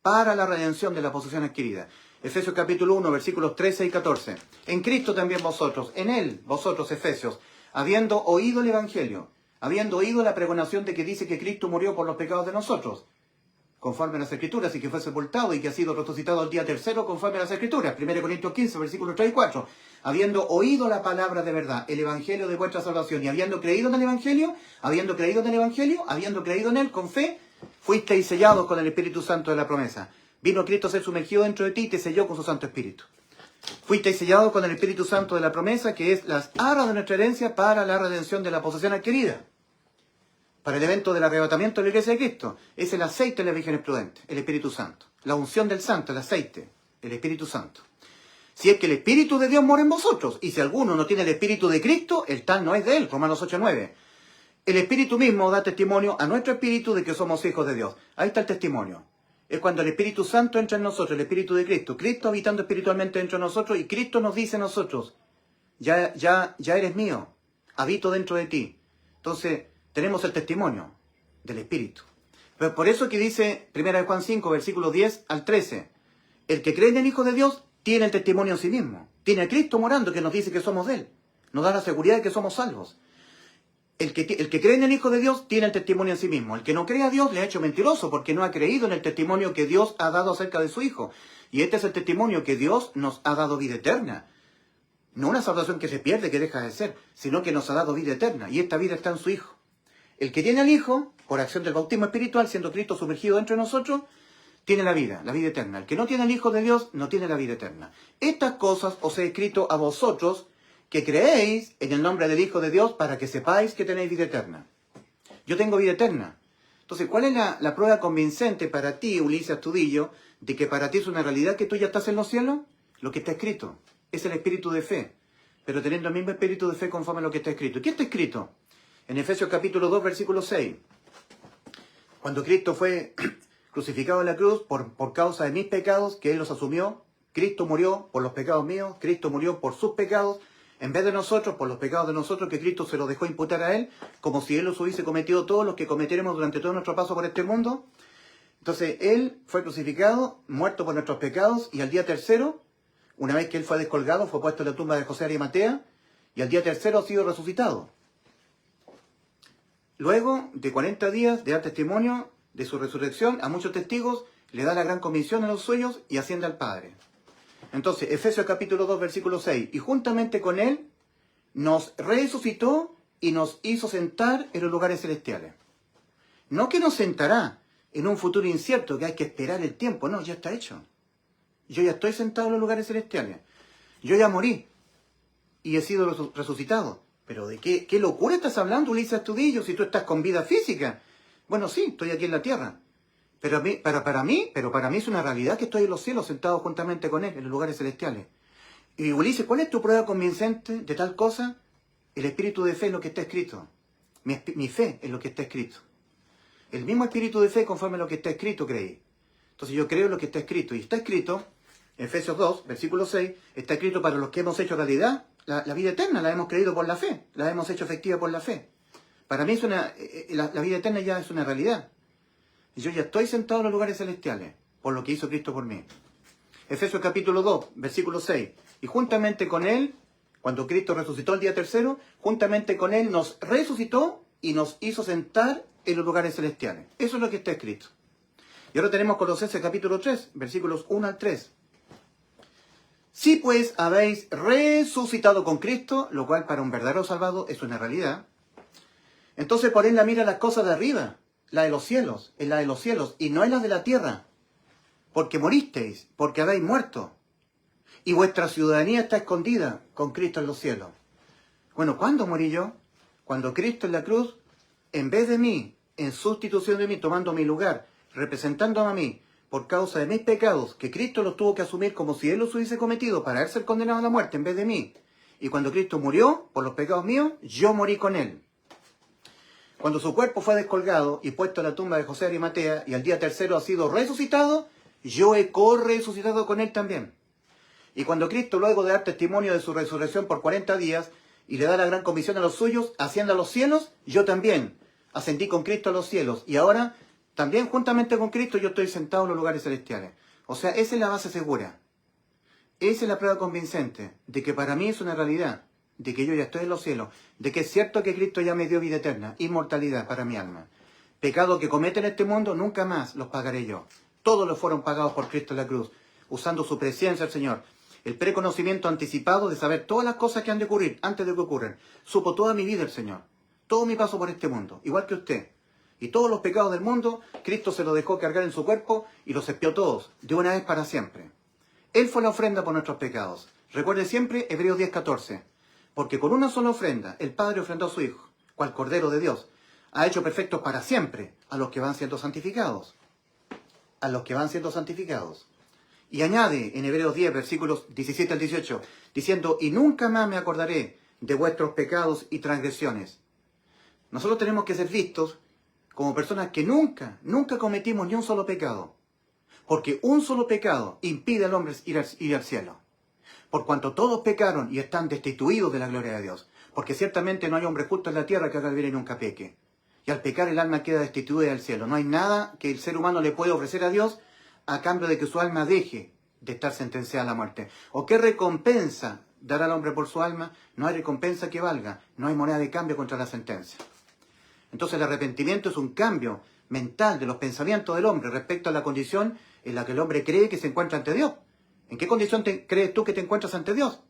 para la redención de la posesión adquirida. Efesios capítulo 1, versículos 13 y 14. En Cristo también vosotros, en Él, vosotros, Efesios, habiendo oído el Evangelio, habiendo oído la pregonación de que dice que Cristo murió por los pecados de nosotros, conforme a las Escrituras, y que fue sepultado y que ha sido resucitado al día tercero, conforme a las Escrituras. 1 Corintios 15, versículos 3 y 4. Habiendo oído la palabra de verdad, el Evangelio de vuestra salvación, y habiendo creído en el Evangelio, habiendo creído en él con fe, fuisteis sellados con el Espíritu Santo de la promesa. Vino Cristo a ser sumergido dentro de ti y te selló con su Santo Espíritu. Fuisteis sellados con el Espíritu Santo de la promesa, que es las arras de nuestra herencia para la redención de la posesión adquirida. Para el evento del arrebatamiento de la Iglesia de Cristo, es el aceite de las vírgenes prudentes, el Espíritu Santo. La unción del Santo, el aceite, el Espíritu Santo. Si es que el Espíritu de Dios mora en vosotros, y si alguno no tiene el Espíritu de Cristo, el tal no es de él. Romanos 8:9. El Espíritu mismo da testimonio a nuestro Espíritu de que somos hijos de Dios. Ahí está el testimonio. Es cuando el Espíritu Santo entra en nosotros, el Espíritu de Cristo. Cristo habitando espiritualmente dentro de nosotros, y Cristo nos dice a nosotros, ya eres mío, habito dentro de ti. Entonces, tenemos el testimonio del Espíritu. Pero por eso que dice 1 Juan 5, versículos 10 al 13, el que cree en el Hijo de Dios tiene el testimonio en sí mismo. Tiene a Cristo morando que nos dice que somos de Él. Nos da la seguridad de que somos salvos. El que cree en el Hijo de Dios tiene el testimonio en sí mismo. El que no cree a Dios le ha hecho mentiroso porque no ha creído en el testimonio que Dios ha dado acerca de su Hijo. Y este es el testimonio que Dios nos ha dado vida eterna. No una salvación que se pierde, que deja de ser, sino que nos ha dado vida eterna. Y esta vida está en su Hijo. El que tiene al Hijo, por acción del bautismo espiritual, siendo Cristo sumergido dentro de nosotros, tiene la vida eterna. El que no tiene al Hijo de Dios, no tiene la vida eterna. Estas cosas os he escrito a vosotros, que creéis en el nombre del Hijo de Dios, para que sepáis que tenéis vida eterna. Yo tengo vida eterna. Entonces, ¿cuál es la prueba convincente para ti, Ulises Astudillo, de que para ti es una realidad que tú ya estás en los cielos? Lo que está escrito. Es el espíritu de fe. Pero teniendo el mismo espíritu de fe conforme a lo que está escrito. ¿Qué está escrito? En Efesios capítulo 2, versículo 6. Cuando Cristo fue crucificado en la cruz por causa de mis pecados, que Él los asumió, Cristo murió por los pecados míos, Cristo murió por sus pecados, en vez de nosotros, por los pecados de nosotros, que Cristo se los dejó imputar a Él, como si Él los hubiese cometido todos los que cometeremos durante todo nuestro paso por este mundo. Entonces, Él fue crucificado, muerto por nuestros pecados, y al día tercero, una vez que Él fue descolgado, fue puesto en la tumba de José de Arimatea, y al día tercero ha sido resucitado. Luego de 40 días de dar testimonio de su resurrección a muchos testigos, le da la gran comisión a los suyos y asciende al Padre. Entonces, Efesios capítulo 2, versículo 6. Y juntamente con Él nos resucitó y nos hizo sentar en los lugares celestiales. No que nos sentará en un futuro incierto, que hay que esperar el tiempo. No, ya está hecho. Yo ya estoy sentado en los lugares celestiales. Yo ya morí y he sido resucitado. Pero ¿de qué locura estás hablando, Ulises Astudillo, si tú estás con vida física? Bueno, sí, estoy aquí en la tierra. Pero para mí es una realidad que estoy en los cielos sentado juntamente con Él, en los lugares celestiales. Y Ulises, ¿cuál es tu prueba convincente de tal cosa? El espíritu de fe es lo que está escrito. Mi fe es lo que está escrito. El mismo espíritu de fe conforme a lo que está escrito creí. Entonces yo creo lo que está escrito. Y está escrito, Efesios 2, versículo 6, está escrito para los que hemos hecho realidad la vida eterna, la hemos creído por la fe, la hemos hecho efectiva por la fe. Para mí la vida eterna ya es una realidad. Yo ya estoy sentado en los lugares celestiales, por lo que hizo Cristo por mí. Efesios capítulo 2, versículo 6. Y juntamente con Él, cuando Cristo resucitó el día tercero, juntamente con Él nos resucitó y nos hizo sentar en los lugares celestiales. Eso es lo que está escrito. Y ahora tenemos Colosenses capítulo 3, versículos 1 al 3. Si pues habéis resucitado con Cristo, lo cual para un verdadero salvado es una realidad, entonces poned la mira en las cosas de arriba, la de los cielos, en la de los cielos, y no en la de la tierra, porque moristeis, porque habéis muerto, y vuestra ciudadanía está escondida con Cristo en los cielos. Bueno, ¿cuándo morí yo? Cuando Cristo en la cruz, en vez de mí, en sustitución de mí, tomando mi lugar, representándome a mí, por causa de mis pecados, que Cristo los tuvo que asumir como si Él los hubiese cometido para Él ser condenado a la muerte en vez de mí. Y cuando Cristo murió por los pecados míos, yo morí con Él. Cuando su cuerpo fue descolgado y puesto en la tumba de José de Arimatea, y al día tercero ha sido resucitado, yo he corresucitado con Él también. Y cuando Cristo, luego de dar testimonio de su resurrección por 40 días, y le da la gran comisión a los suyos, asciende a los cielos, yo también ascendí con Cristo a los cielos. Y ahora también juntamente con Cristo yo estoy sentado en los lugares celestiales. O sea, esa es la base segura. Esa es la prueba convincente de que para mí es una realidad, de que yo ya estoy en los cielos, de que es cierto que Cristo ya me dio vida eterna, inmortalidad para mi alma. Pecado que comete en este mundo, nunca más los pagaré yo. Todos los fueron pagados por Cristo en la cruz, usando su presencia el Señor. El preconocimiento anticipado de saber todas las cosas que han de ocurrir antes de que ocurran. Supo toda mi vida el Señor, todo mi paso por este mundo, igual que usted. Y todos los pecados del mundo, Cristo se los dejó cargar en su cuerpo y los expió todos, de una vez para siempre. Él fue la ofrenda por nuestros pecados. Recuerde siempre Hebreos 10:14. Porque con una sola ofrenda, el Padre ofrendó a su Hijo, cual Cordero de Dios. Ha hecho perfectos para siempre a los que van siendo santificados. A los que van siendo santificados. Y añade en Hebreos 10, versículos 17 al 18, diciendo, y nunca más me acordaré de vuestros pecados y transgresiones. Nosotros tenemos que ser vistos como personas que nunca cometimos ni un solo pecado. Porque un solo pecado impide al hombre ir al cielo. Por cuanto todos pecaron y están destituidos de la gloria de Dios. Porque ciertamente no hay hombre justo en la tierra que haga el bien y nunca peque. Y al pecar el alma queda destituida del cielo. No hay nada que el ser humano le pueda ofrecer a Dios a cambio de que su alma deje de estar sentenciada a la muerte. ¿O qué recompensa dará al hombre por su alma? No hay recompensa que valga. No hay moneda de cambio contra la sentencia. Entonces el arrepentimiento es un cambio mental de los pensamientos del hombre respecto a la condición en la que el hombre cree que se encuentra ante Dios. ¿En qué condición crees tú que te encuentras ante Dios?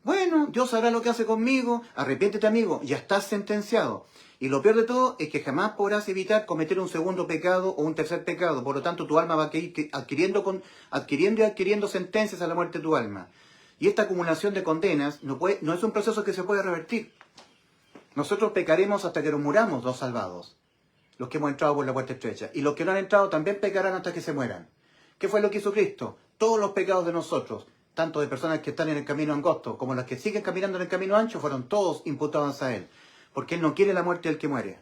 Bueno, Dios sabrá lo que hace conmigo, arrepiéntete amigo, ya estás sentenciado. Y lo peor de todo es que jamás podrás evitar cometer un segundo pecado o un tercer pecado. Por lo tanto, tu alma va a ir adquiriendo sentencias a la muerte de tu alma. Y esta acumulación de condenas no es un proceso que se puede revertir. Nosotros pecaremos hasta que nos muramos, los salvados, los que hemos entrado por la puerta estrecha. Y los que no han entrado también pecarán hasta que se mueran. ¿Qué fue lo que hizo Cristo? Todos los pecados de nosotros, tanto de personas que están en el camino angosto como las que siguen caminando en el camino ancho, fueron todos imputados a Él. Porque Él no quiere la muerte del que muere.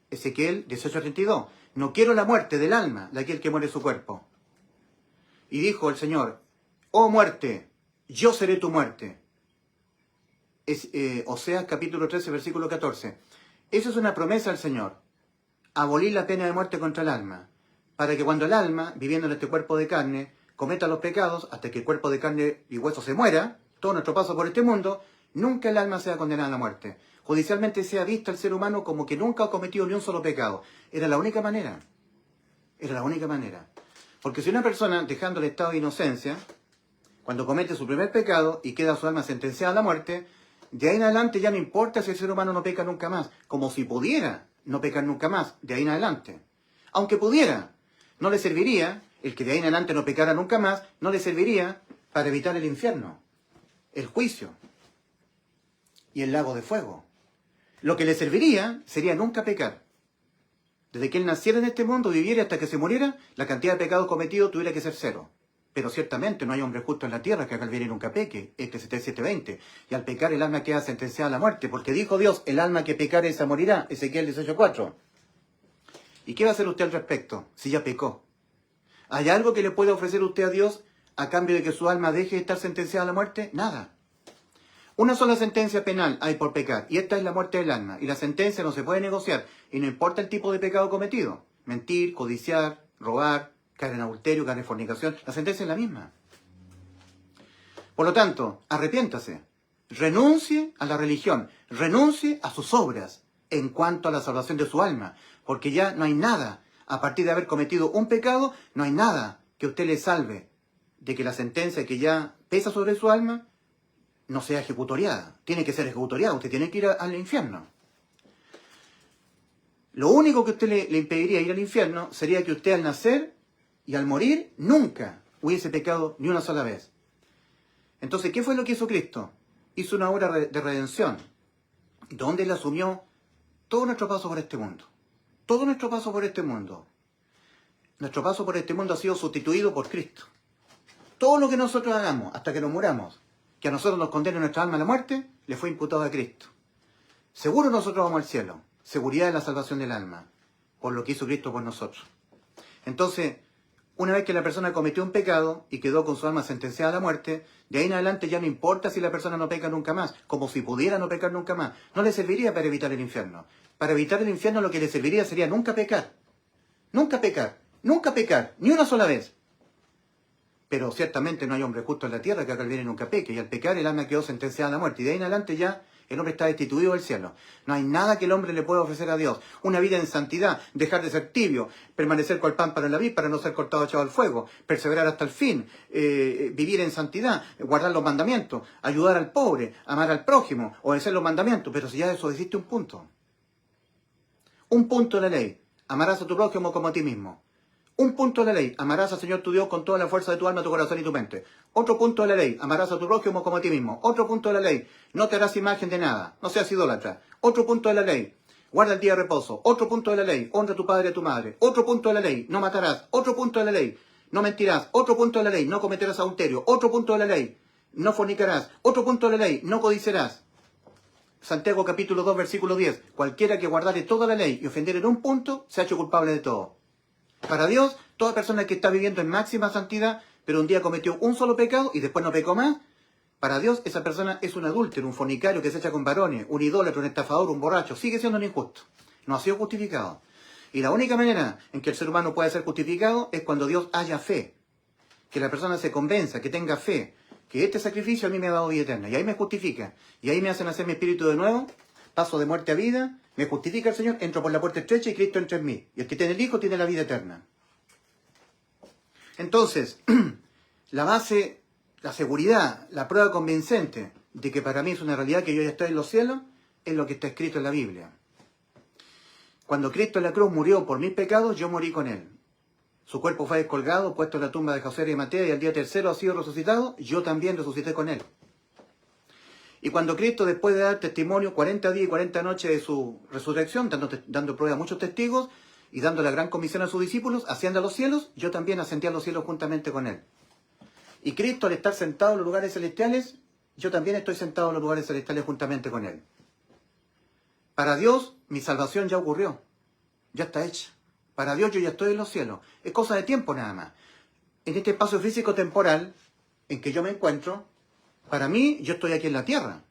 Ezequiel 18:32. No quiero la muerte del alma de aquel que muere su cuerpo. Y dijo el Señor, oh muerte, yo seré tu muerte. Oseas capítulo 13, versículo 14. Eso es una promesa del Señor. Abolir la pena de muerte contra el alma. Para que cuando el alma, viviendo en este cuerpo de carne, cometa los pecados, hasta que el cuerpo de carne y hueso se muera, todo nuestro paso por este mundo, nunca el alma sea condenada a la muerte. Judicialmente sea visto el ser humano como que nunca ha cometido ni un solo pecado. Era la única manera. Era la única manera. Porque si una persona, dejando el estado de inocencia, cuando comete su primer pecado y queda su alma sentenciada a la muerte, de ahí en adelante ya no importa si el ser humano no peca nunca más, como si pudiera no pecar nunca más, de ahí en adelante. Aunque pudiera, no le serviría, el que de ahí en adelante no pecara nunca más, no le serviría para evitar el infierno, el juicio y el lago de fuego. Lo que le serviría sería nunca pecar. Desde que él naciera en este mundo, viviera hasta que se muriera, la cantidad de pecados cometidos tuviera que ser 0. Pero ciertamente no hay hombre justo en la tierra que haga el bien y nunca peque. Este 7:20. Y al pecar el alma queda sentenciada a la muerte. Porque dijo Dios, el alma que pecare esa morirá. Ezequiel 18:4. ¿Y qué va a hacer usted al respecto si ya pecó? ¿Hay algo que le puede ofrecer usted a Dios a cambio de que su alma deje de estar sentenciada a la muerte? Nada. Una sola sentencia penal hay por pecar. Y esta es la muerte del alma. Y la sentencia no se puede negociar. Y no importa el tipo de pecado cometido. Mentir, codiciar, robar, caer en adulterio, caer en fornicación, la sentencia es la misma. Por lo tanto, arrepiéntase, renuncie a la religión, renuncie a sus obras en cuanto a la salvación de su alma, porque ya no hay nada, a partir de haber cometido un pecado, no hay nada que usted le salve de que la sentencia que ya pesa sobre su alma no sea ejecutoriada. Tiene que ser ejecutoriada, usted tiene que ir al infierno. Lo único que usted le impediría ir al infierno sería que usted al nacer y al morir, nunca hubiese pecado ni una sola vez. Entonces, ¿qué fue lo que hizo Cristo? Hizo una obra de redención, donde Él asumió todo nuestro paso por este mundo. Todo nuestro paso por este mundo. Nuestro paso por este mundo ha sido sustituido por Cristo. Todo lo que nosotros hagamos, hasta que nos muramos, que a nosotros nos condene nuestra alma a la muerte, le fue imputado a Cristo. Seguro nosotros vamos al cielo. Seguridad de la salvación del alma, por lo que hizo Cristo por nosotros. Entonces, una vez que la persona cometió un pecado y quedó con su alma sentenciada a la muerte, de ahí en adelante ya no importa si la persona no peca nunca más, como si pudiera no pecar nunca más. No le serviría para evitar el infierno. Para evitar el infierno lo que le serviría sería nunca pecar. Nunca pecar, ni una sola vez. Pero ciertamente no hay hombre justo en la tierra que haga el bien y nunca peque. Y al pecar el alma quedó sentenciada a la muerte. Y de ahí en adelante ya el hombre está destituido del cielo. No hay nada que el hombre le pueda ofrecer a Dios. Una vida en santidad, dejar de ser tibio, permanecer con el pan para la vid, para no ser cortado echado al fuego, perseverar hasta el fin, vivir en santidad, guardar los mandamientos, ayudar al pobre, amar al prójimo, obedecer los mandamientos. Pero si ya desobedeciste un punto de la ley, amarás a tu prójimo como a ti mismo. Un punto de la ley, amarás al Señor tu Dios con toda la fuerza de tu alma, tu corazón y tu mente. Otro punto de la ley, amarás a tu prójimo como a ti mismo. Otro punto de la ley, no te harás imagen de nada, no seas idólatra. Otro punto de la ley, guarda el día de reposo. Otro punto de la ley, honra a tu padre y a tu madre. Otro punto de la ley, no matarás. Otro punto de la ley, no mentirás. Otro punto de la ley, no cometerás adulterio. Otro punto de la ley, no fornicarás. Otro punto de la ley, no codiciarás. Santiago capítulo 2, versículo 10. Cualquiera que guardare toda la ley y ofendiere en un punto, se ha hecho culpable de todo. Para Dios, toda persona que está viviendo en máxima santidad, pero un día cometió un solo pecado y después no pecó más, para Dios esa persona es un adúltero, un fornicario que se echa con varones, un idólatra, un estafador, un borracho, sigue siendo un injusto. No ha sido justificado. Y la única manera en que el ser humano puede ser justificado es cuando Dios haya fe. Que la persona se convenza, que tenga fe, que este sacrificio a mí me ha dado vida eterna. Y ahí me justifica. Y ahí me hacen hacer mi espíritu de nuevo, paso de muerte a vida, me justifica el Señor, entro por la puerta estrecha y Cristo entra en mí. Y el que tiene el Hijo tiene la vida eterna. Entonces, la base, la seguridad, la prueba convincente de que para mí es una realidad que yo ya estoy en los cielos, es lo que está escrito en la Biblia. Cuando Cristo en la cruz murió por mis pecados, yo morí con Él. Su cuerpo fue descolgado, puesto en la tumba de José y Mateo, y al día tercero ha sido resucitado, yo también resucité con Él. Y cuando Cristo, después de dar testimonio 40 días y 40 noches de su resurrección, dando prueba a muchos testigos y dando la gran comisión a sus discípulos, asciende a los cielos, yo también ascendí a los cielos juntamente con Él. Y Cristo, al estar sentado en los lugares celestiales, yo también estoy sentado en los lugares celestiales juntamente con Él. Para Dios, mi salvación ya ocurrió, ya está hecha. Para Dios yo ya estoy en los cielos. Es cosa de tiempo nada más. En este espacio físico-temporal en que yo me encuentro, para mí, yo estoy aquí en la tierra.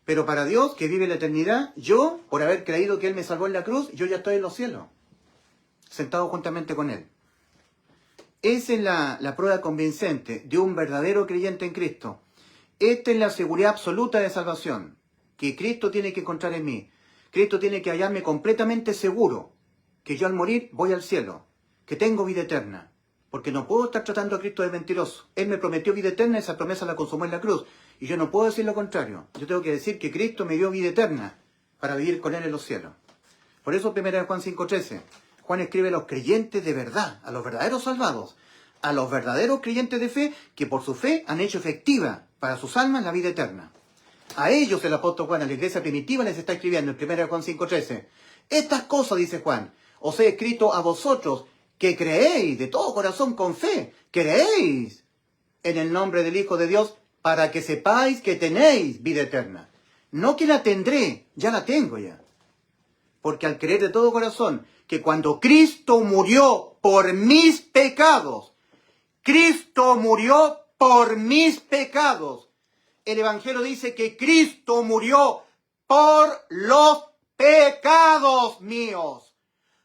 Pero para Dios, que vive la eternidad, yo, por haber creído que Él me salvó en la cruz, yo ya estoy en los cielos, sentado juntamente con Él. Esa es la prueba convincente de un verdadero creyente en Cristo. Esta es la seguridad absoluta de salvación, que Cristo tiene que encontrar en mí. Cristo tiene que hallarme completamente seguro que yo al morir voy al cielo, que tengo vida eterna. Porque no puedo estar tratando a Cristo de mentiroso. Él me prometió vida eterna, esa promesa la consumó en la cruz. Y yo no puedo decir lo contrario. Yo tengo que decir que Cristo me dio vida eterna para vivir con Él en los cielos. Por eso 1 Juan 5:13. Juan escribe a los creyentes de verdad, a los verdaderos salvados, a los verdaderos creyentes de fe que por su fe han hecho efectiva para sus almas la vida eterna. A ellos el apóstol Juan, a la iglesia primitiva, les está escribiendo en 1 Juan 5:13. Estas cosas, dice Juan, os he escrito a vosotros que creéis de todo corazón con fe, creéis en el nombre del Hijo de Dios para que sepáis que tenéis vida eterna. No que la tendré, ya la tengo ya. Porque al creer de todo corazón que cuando Cristo murió por mis pecados, Cristo murió por mis pecados. El Evangelio dice que Cristo murió por los pecados míos,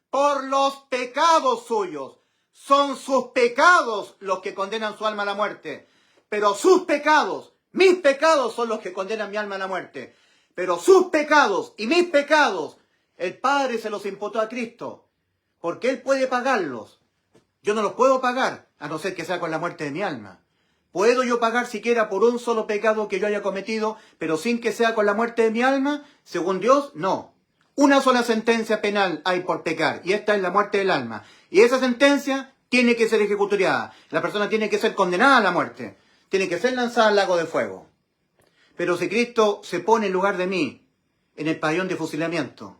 por los pecados suyos. Son sus pecados los que condenan su alma a la muerte. Pero sus pecados, mis pecados son los que condenan mi alma a la muerte. Pero sus pecados y mis pecados, el Padre se los imputó a Cristo, porque Él puede pagarlos. Yo no los puedo pagar, a no ser que sea con la muerte de mi alma. ¿Puedo yo pagar siquiera por un solo pecado que yo haya cometido, pero sin que sea con la muerte de mi alma? Según Dios, no. Una sola sentencia penal hay por pecar, y esta es la muerte del alma. Y esa sentencia tiene que ser ejecutoriada. La persona tiene que ser condenada a la muerte. Tiene que ser lanzada al lago de fuego. Pero si Cristo se pone en lugar de mí, en el pabellón de fusilamiento,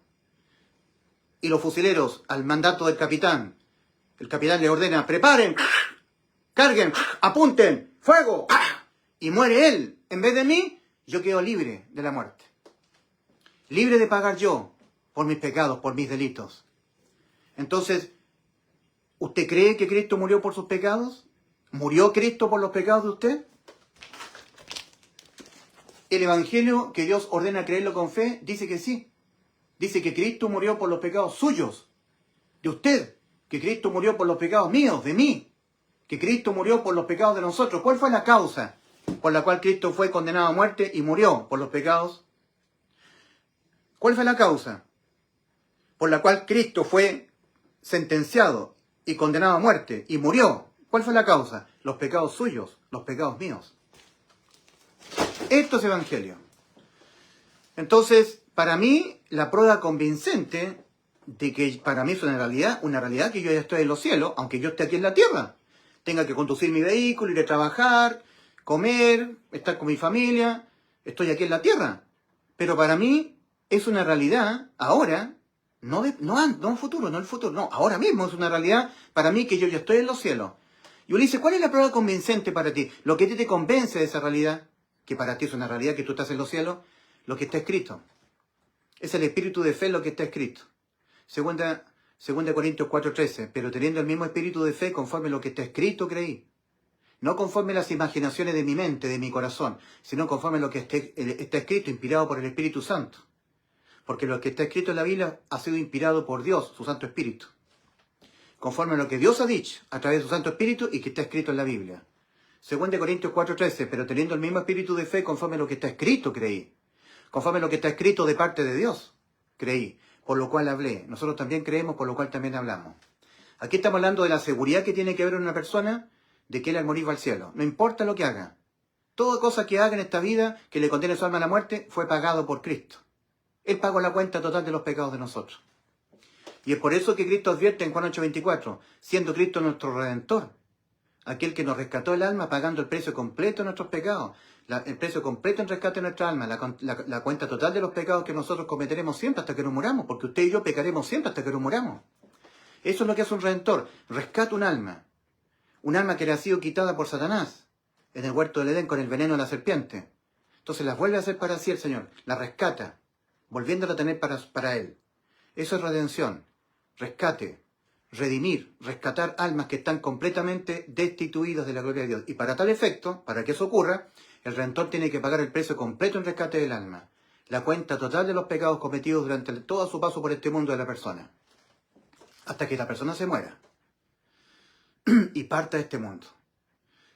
y los fusileros, al mandato del capitán, el capitán le ordena, preparen, carguen, apunten, fuego, y muere él en vez de mí, yo quedo libre de la muerte. Libre de pagar yo por mis pecados, por mis delitos. Entonces, ¿usted cree que Cristo murió por sus pecados? ¿Murió Cristo por los pecados de usted? El Evangelio que Dios ordena creerlo con fe dice que sí. Dice que Cristo murió por los pecados suyos, de usted. que Cristo murió por los pecados míos, de mí, que Cristo murió por los pecados de nosotros. ¿Cuál fue la causa por la cual Cristo fue condenado a muerte y murió por los pecados? ¿Cuál fue la causa por la cual Cristo fue sentenciado y condenado a muerte y murió? ¿Cuál fue la causa? Los pecados suyos, los pecados míos. Esto es evangelio. Entonces, para mí, la prueba convincente de que para mí es una realidad que yo ya estoy en los cielos, aunque yo esté aquí en la tierra. Tenga que conducir mi vehículo, ir a trabajar, comer, estar con mi familia. Estoy aquí en la tierra. Pero para mí es una realidad ahora, no en futuro, no el futuro, no, ahora mismo es una realidad para mí que yo ya estoy en los cielos. Y Ulises, ¿cuál es la prueba convincente para ti? Lo que te convence de esa realidad, que para ti es una realidad que tú estás en los cielos, lo que está escrito. Es el espíritu de fe lo que está escrito. Segunda Corintios 4:13, pero teniendo el mismo espíritu de fe conforme lo que está escrito creí. No conforme las imaginaciones de mi mente, de mi corazón, sino conforme lo que está escrito, inspirado por el Espíritu Santo. Porque lo que está escrito en la Biblia ha sido inspirado por Dios, su Santo Espíritu. Conforme a lo que Dios ha dicho a través de su Santo Espíritu y que está escrito en la Biblia. 2 Corintios 4:13, pero teniendo el mismo espíritu de fe conforme a lo que está escrito creí. Conforme a lo que está escrito de parte de Dios creí, por lo cual hablé. Nosotros también creemos, por lo cual también hablamos. Aquí estamos hablando de la seguridad que tiene que haber en una persona de que él al morir va al cielo. No importa lo que haga. Toda cosa que haga en esta vida que le condene su alma a la muerte fue pagado por Cristo. Él pagó la cuenta total de los pecados de nosotros. Y es por eso que Cristo advierte en Juan 8:24, siendo Cristo nuestro Redentor, aquel que nos rescató el alma pagando el precio completo de nuestros pecados, el precio completo en rescate de nuestra alma, la cuenta total de los pecados que nosotros cometeremos siempre hasta que nos muramos, porque usted y yo pecaremos siempre hasta que nos muramos. Eso es lo que hace un Redentor, rescata un alma que le ha sido quitada por Satanás en el huerto del Edén con el veneno de la serpiente. Entonces las vuelve a hacer para sí el Señor, la rescata, volviéndola a tener para Él. Eso es redención, rescate, redimir, rescatar almas que están completamente destituidas de la gloria de Dios. Y para tal efecto, para que eso ocurra, el Redentor tiene que pagar el precio completo en rescate del alma, la cuenta total de los pecados cometidos durante todo su paso por este mundo de la persona, hasta que la persona se muera y parta de este mundo.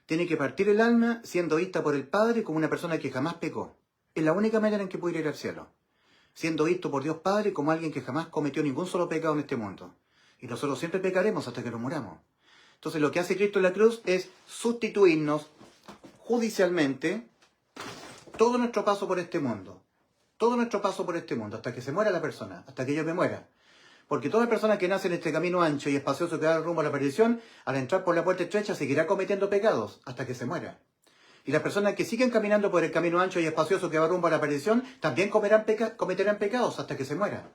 Tiene que partir el alma siendo vista por el Padre como una persona que jamás pecó. Es la única manera en que puede ir al cielo. Siendo visto por Dios Padre como alguien que jamás cometió ningún solo pecado en este mundo. Y nosotros siempre pecaremos hasta que nos muramos. Entonces lo que hace Cristo en la cruz es sustituirnos judicialmente todo nuestro paso por este mundo. Todo nuestro paso por este mundo, hasta que se muera la persona, hasta que yo me muera. Porque toda persona que nace en este camino ancho y espacioso que da rumbo a la perdición, al entrar por la puerta estrecha seguirá cometiendo pecados hasta que se muera. Y las personas que siguen caminando por el camino ancho y espacioso que va rumbo a la perdición, también cometerán pecados hasta que se muera.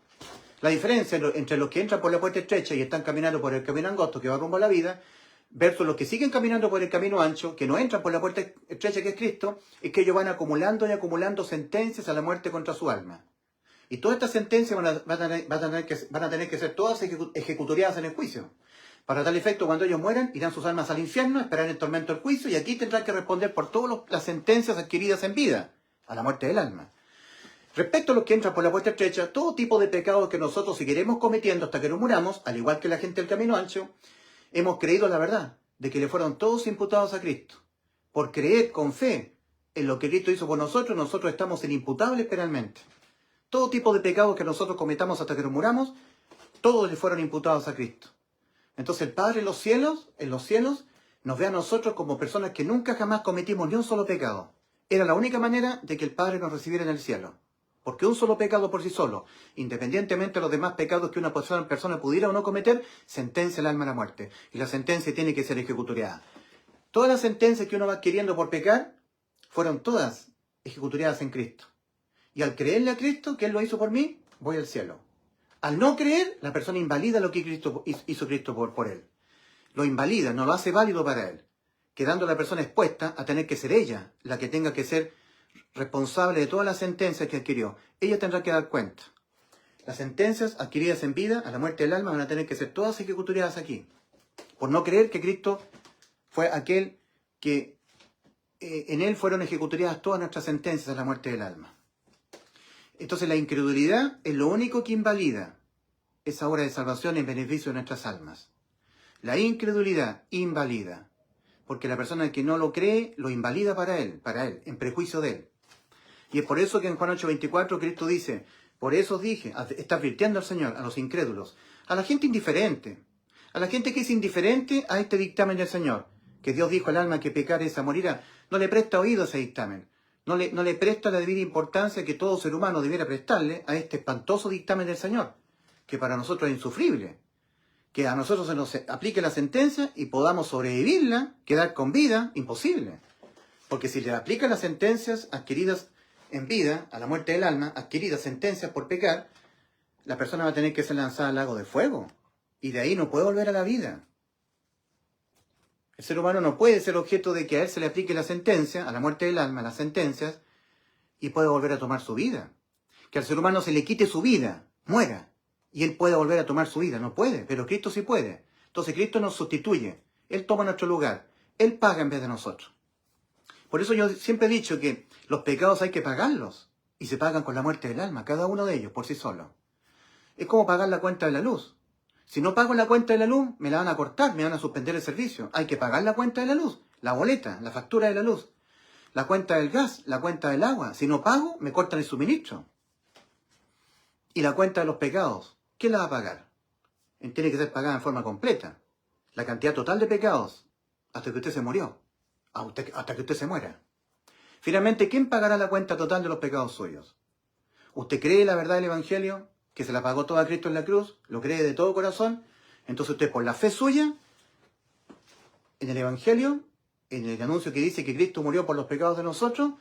La diferencia entre los que entran por la puerta estrecha y están caminando por el camino angosto que va rumbo a la vida, versus los que siguen caminando por el camino ancho, que no entran por la puerta estrecha que es Cristo, es que ellos van acumulando y acumulando sentencias a la muerte contra su alma. Y todas estas sentencias van a tener que ser todas ejecutoriadas en el juicio. Para tal efecto, cuando ellos mueran, irán sus almas al infierno, esperarán el tormento del juicio, y aquí tendrán que responder por todas las sentencias adquiridas en vida, a la muerte del alma. Respecto a los que entran por la puerta estrecha, todo tipo de pecados que nosotros seguiremos cometiendo hasta que nos muramos, al igual que la gente del camino ancho, hemos creído la verdad, de que le fueron todos imputados a Cristo. Por creer con fe en lo que Cristo hizo por nosotros, nosotros estamos inimputables penalmente. Todo tipo de pecados que nosotros cometamos hasta que nos muramos, todos le fueron imputados a Cristo. Entonces el Padre en los cielos, nos ve a nosotros como personas que nunca jamás cometimos ni un solo pecado. Era la única manera de que el Padre nos recibiera en el cielo. Porque un solo pecado por sí solo, independientemente de los demás pecados que una persona pudiera o no cometer, sentencia el alma a la muerte. Y la sentencia tiene que ser ejecutoriada. Todas las sentencias que uno va adquiriendo por pecar, fueron todas ejecutoriadas en Cristo. Y al creerle a Cristo, que Él lo hizo por mí, voy al cielo. Al no creer, la persona invalida lo que hizo Cristo por él. Lo invalida, no lo hace válido para él. Quedando la persona expuesta a tener que ser ella la que tenga que ser responsable de todas las sentencias que adquirió. Ella tendrá que dar cuenta. Las sentencias adquiridas en vida, a la muerte del alma, van a tener que ser todas ejecutoriadas aquí. Por no creer que Cristo fue aquel que en Él fueron ejecutoriadas todas nuestras sentencias a la muerte del alma. Entonces la incredulidad es lo único que invalida esa obra de salvación en beneficio de nuestras almas. La incredulidad invalida. Porque la persona que no lo cree, lo invalida para él, en prejuicio de él. Y es por eso que en Juan 8:24 Cristo dice, por eso os dije, está advirtiendo al Señor, a los incrédulos, a la gente indiferente, a la gente que es indiferente a este dictamen del Señor, que Dios dijo al alma que pecar esa morirá, no le presta oído a ese dictamen, no le presta la debida importancia que todo ser humano debiera prestarle a este espantoso dictamen del Señor, que para nosotros es insufrible, que a nosotros se nos aplique la sentencia y podamos sobrevivirla, quedar con vida, imposible. Porque si le aplican las sentencias adquiridas en vida, a la muerte del alma, adquiridas sentencias por pecar, la persona va a tener que ser lanzada al lago de fuego. Y de ahí no puede volver a la vida. El ser humano no puede ser objeto de que a él se le aplique la sentencia, a la muerte del alma, las sentencias, y puede volver a tomar su vida. Que al ser humano se le quite su vida, muera, y él pueda volver a tomar su vida. No puede, pero Cristo sí puede. Entonces Cristo nos sustituye. Él toma nuestro lugar. Él paga en vez de nosotros. Por eso yo siempre he dicho que los pecados hay que pagarlos. Y se pagan con la muerte del alma, cada uno de ellos, por sí solo. Es como pagar la cuenta de la luz. Si no pago la cuenta de la luz, me la van a cortar, me van a suspender el servicio. Hay que pagar la cuenta de la luz, la boleta, la factura de la luz, la cuenta del gas, la cuenta del agua. Si no pago, me cortan el suministro. Y la cuenta de los pecados, ¿quién la va a pagar? Tiene que ser pagada en forma completa. La cantidad total de pecados, hasta que usted se murió, hasta que usted se muera. Finalmente, ¿quién pagará la cuenta total de los pecados suyos? ¿Usted cree la verdad del Evangelio? Que se la pagó toda Cristo en la cruz, lo cree de todo corazón, entonces usted por la fe suya, en el Evangelio, en el anuncio que dice que Cristo murió por los pecados de nosotros,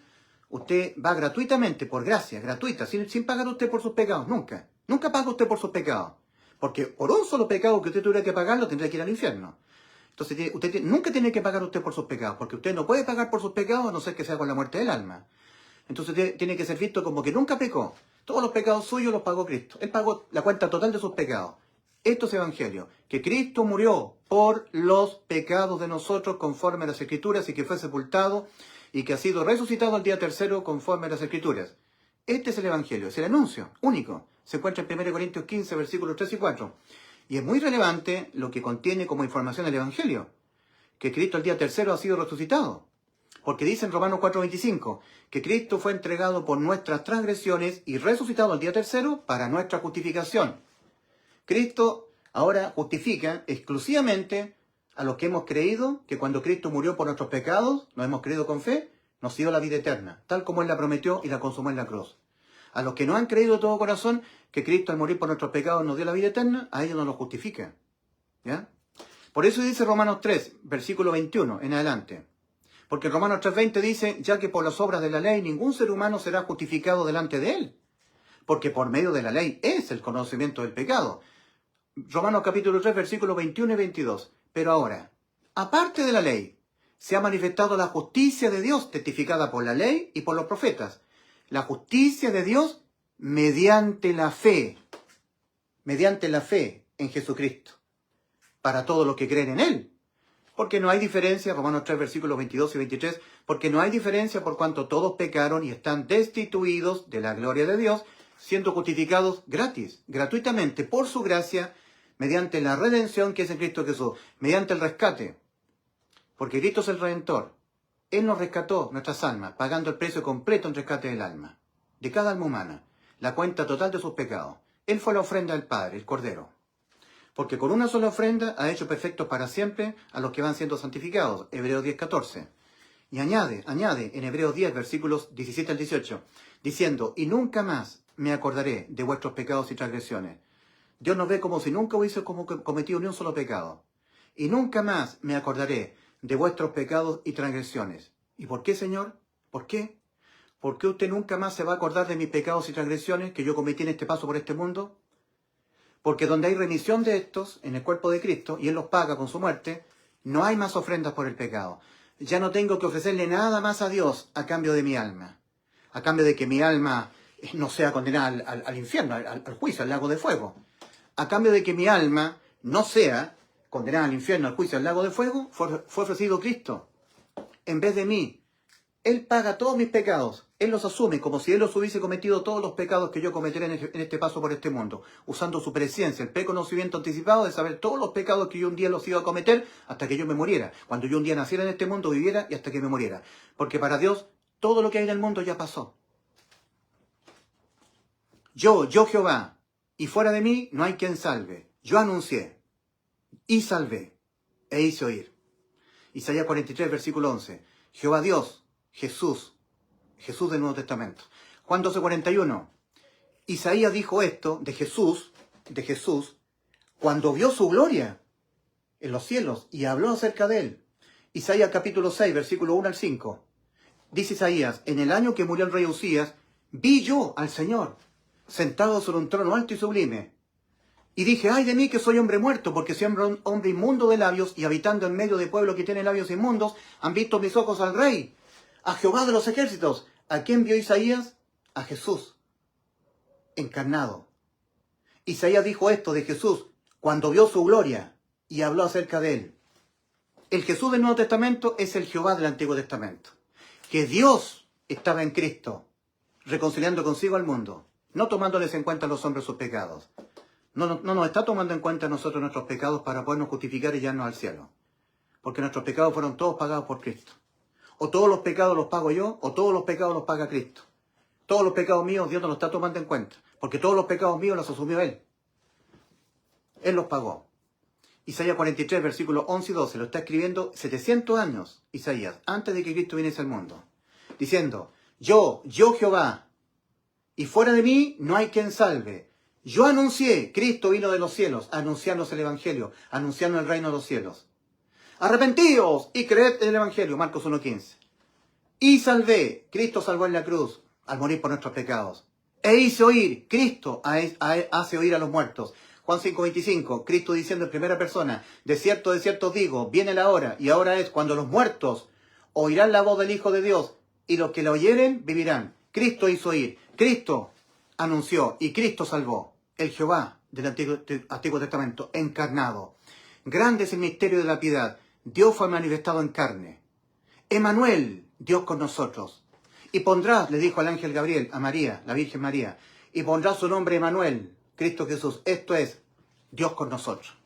usted va gratuitamente, por gracia, gratuita, sin pagar usted por sus pecados, nunca. Nunca paga usted por sus pecados. Porque por un solo pecado que usted tuviera que pagarlo, tendría que ir al infierno. Entonces usted nunca tiene que pagar usted por sus pecados, porque usted no puede pagar por sus pecados a no ser que sea con la muerte del alma. Entonces tiene que ser visto como que nunca pecó. Todos los pecados suyos los pagó Cristo. Él pagó la cuenta total de sus pecados. Esto es Evangelio. Que Cristo murió por los pecados de nosotros conforme a las Escrituras y que fue sepultado y que ha sido resucitado al día tercero conforme a las Escrituras. Este es el Evangelio, es el anuncio único. Se encuentra en 1 Corintios 15, versículos 3 y 4. Y es muy relevante lo que contiene como información el Evangelio. Que Cristo al día tercero ha sido resucitado. Porque dice en Romanos 4:25 que Cristo fue entregado por nuestras transgresiones y resucitado al día tercero para nuestra justificación. Cristo ahora justifica exclusivamente a los que hemos creído que cuando Cristo murió por nuestros pecados, nos hemos creído con fe, nos dio la vida eterna, tal como Él la prometió y la consumó en la cruz. A los que no han creído de todo corazón que Cristo al morir por nuestros pecados nos dio la vida eterna, a ellos no lo justifica. ¿Ya? Por eso dice Romanos 3, versículo 21 en adelante. Porque Romanos 3:20 dice, ya que por las obras de la ley ningún ser humano será justificado delante de él. Porque por medio de la ley es el conocimiento del pecado. Romanos capítulo 3, versículos 21 y 22. Pero ahora, aparte de la ley, se ha manifestado la justicia de Dios, testificada por la ley y por los profetas. La justicia de Dios mediante la fe en Jesucristo, para todos los que creen en Él. Porque no hay diferencia, Romanos 3, versículos 22 y 23, porque no hay diferencia por cuanto todos pecaron y están destituidos de la gloria de Dios, siendo justificados gratis, gratuitamente, por su gracia, mediante la redención que es en Cristo Jesús, mediante el rescate. Porque Cristo es el Redentor. Él nos rescató nuestras almas, pagando el precio completo en rescate del alma, de cada alma humana, la cuenta total de sus pecados. Él fue la ofrenda del Padre, el Cordero. Porque con una sola ofrenda ha hecho perfectos para siempre a los que van siendo santificados. Hebreos 10:14. Y añade en Hebreos 10, versículos 17 al 18, diciendo, y nunca más me acordaré de vuestros pecados y transgresiones. Dios nos ve como si nunca hubiese cometido ni un solo pecado. Y nunca más me acordaré de vuestros pecados y transgresiones. ¿Y por qué, Señor? ¿Por qué? ¿Por qué usted nunca más se va a acordar de mis pecados y transgresiones que yo cometí en este paso por este mundo? Porque donde hay remisión de estos, en el cuerpo de Cristo, y Él los paga con su muerte, no hay más ofrendas por el pecado. Ya no tengo que ofrecerle nada más a Dios a cambio de mi alma. A cambio de que mi alma no sea condenada al infierno, al juicio, al lago de fuego. A cambio de que mi alma no sea condenada al infierno, al juicio, al lago de fuego, fue ofrecido Cristo en vez de mí. Él paga todos mis pecados. Él los asume como si Él los hubiese cometido todos los pecados que yo cometeré en este paso por este mundo, usando su presencia, el preconocimiento anticipado de saber todos los pecados que yo un día los iba a cometer hasta que yo me muriera. Cuando yo un día naciera en este mundo, viviera y hasta que me muriera. Porque para Dios, todo lo que hay en el mundo ya pasó. Yo Jehová, y fuera de mí no hay quien salve. Yo anuncié, y salvé, e hice oír. Isaías 43, versículo 11. Jehová Dios, Jesús del Nuevo Testamento. Juan 12, 41. Isaías dijo esto de Jesús, cuando vio su gloria en los cielos y habló acerca de él. Isaías capítulo 6, versículo 1 al 5. Dice Isaías, en el año que murió el rey Usías, vi yo al Señor, sentado sobre un trono alto y sublime. Y dije, ay de mí que soy hombre muerto, porque soy hombre inmundo de labios, y habitando en medio de pueblo que tiene labios inmundos, han visto mis ojos al Rey, a Jehová de los ejércitos. ¿A quién vio Isaías? A Jesús, encarnado. Isaías dijo esto de Jesús cuando vio su gloria y habló acerca de él. El Jesús del Nuevo Testamento es el Jehová del Antiguo Testamento. Que Dios estaba en Cristo, reconciliando consigo al mundo, no tomándoles en cuenta a los hombres sus pecados. No nos está tomando en cuenta a nosotros nuestros pecados para podernos justificar y llevarnos al cielo. Porque nuestros pecados fueron todos pagados por Cristo. O todos los pecados los pago yo, o todos los pecados los paga Cristo. Todos los pecados míos Dios no los está tomando en cuenta. Porque todos los pecados míos los asumió Él. Él los pagó. Isaías 43, versículos 11 y 12. Lo está escribiendo 700 años, Isaías, antes de que Cristo viniese al mundo. Diciendo, yo Jehová, y fuera de mí no hay quien salve. Yo anuncié, Cristo vino de los cielos, a anunciarnos el Evangelio, anunciarnos el reino de los cielos. Arrepentíos y creed en el Evangelio, Marcos 1:15. Y salvé, Cristo salvó en la cruz, al morir por nuestros pecados. E hice oír, Cristo hace oír a los muertos. Juan 5:25, Cristo diciendo en primera persona, de cierto os digo, viene la hora, y ahora es cuando los muertos oirán la voz del Hijo de Dios, y los que la oyeren vivirán. Cristo hizo oír, Cristo anunció, y Cristo salvó. El Jehová del Antiguo Testamento, encarnado. Grande es el misterio de la piedad. Dios fue manifestado en carne. Emmanuel, Dios con nosotros. Y pondrás, le dijo al ángel Gabriel, a María, la Virgen María, y pondrás su nombre Emmanuel, Cristo Jesús. Esto es, Dios con nosotros.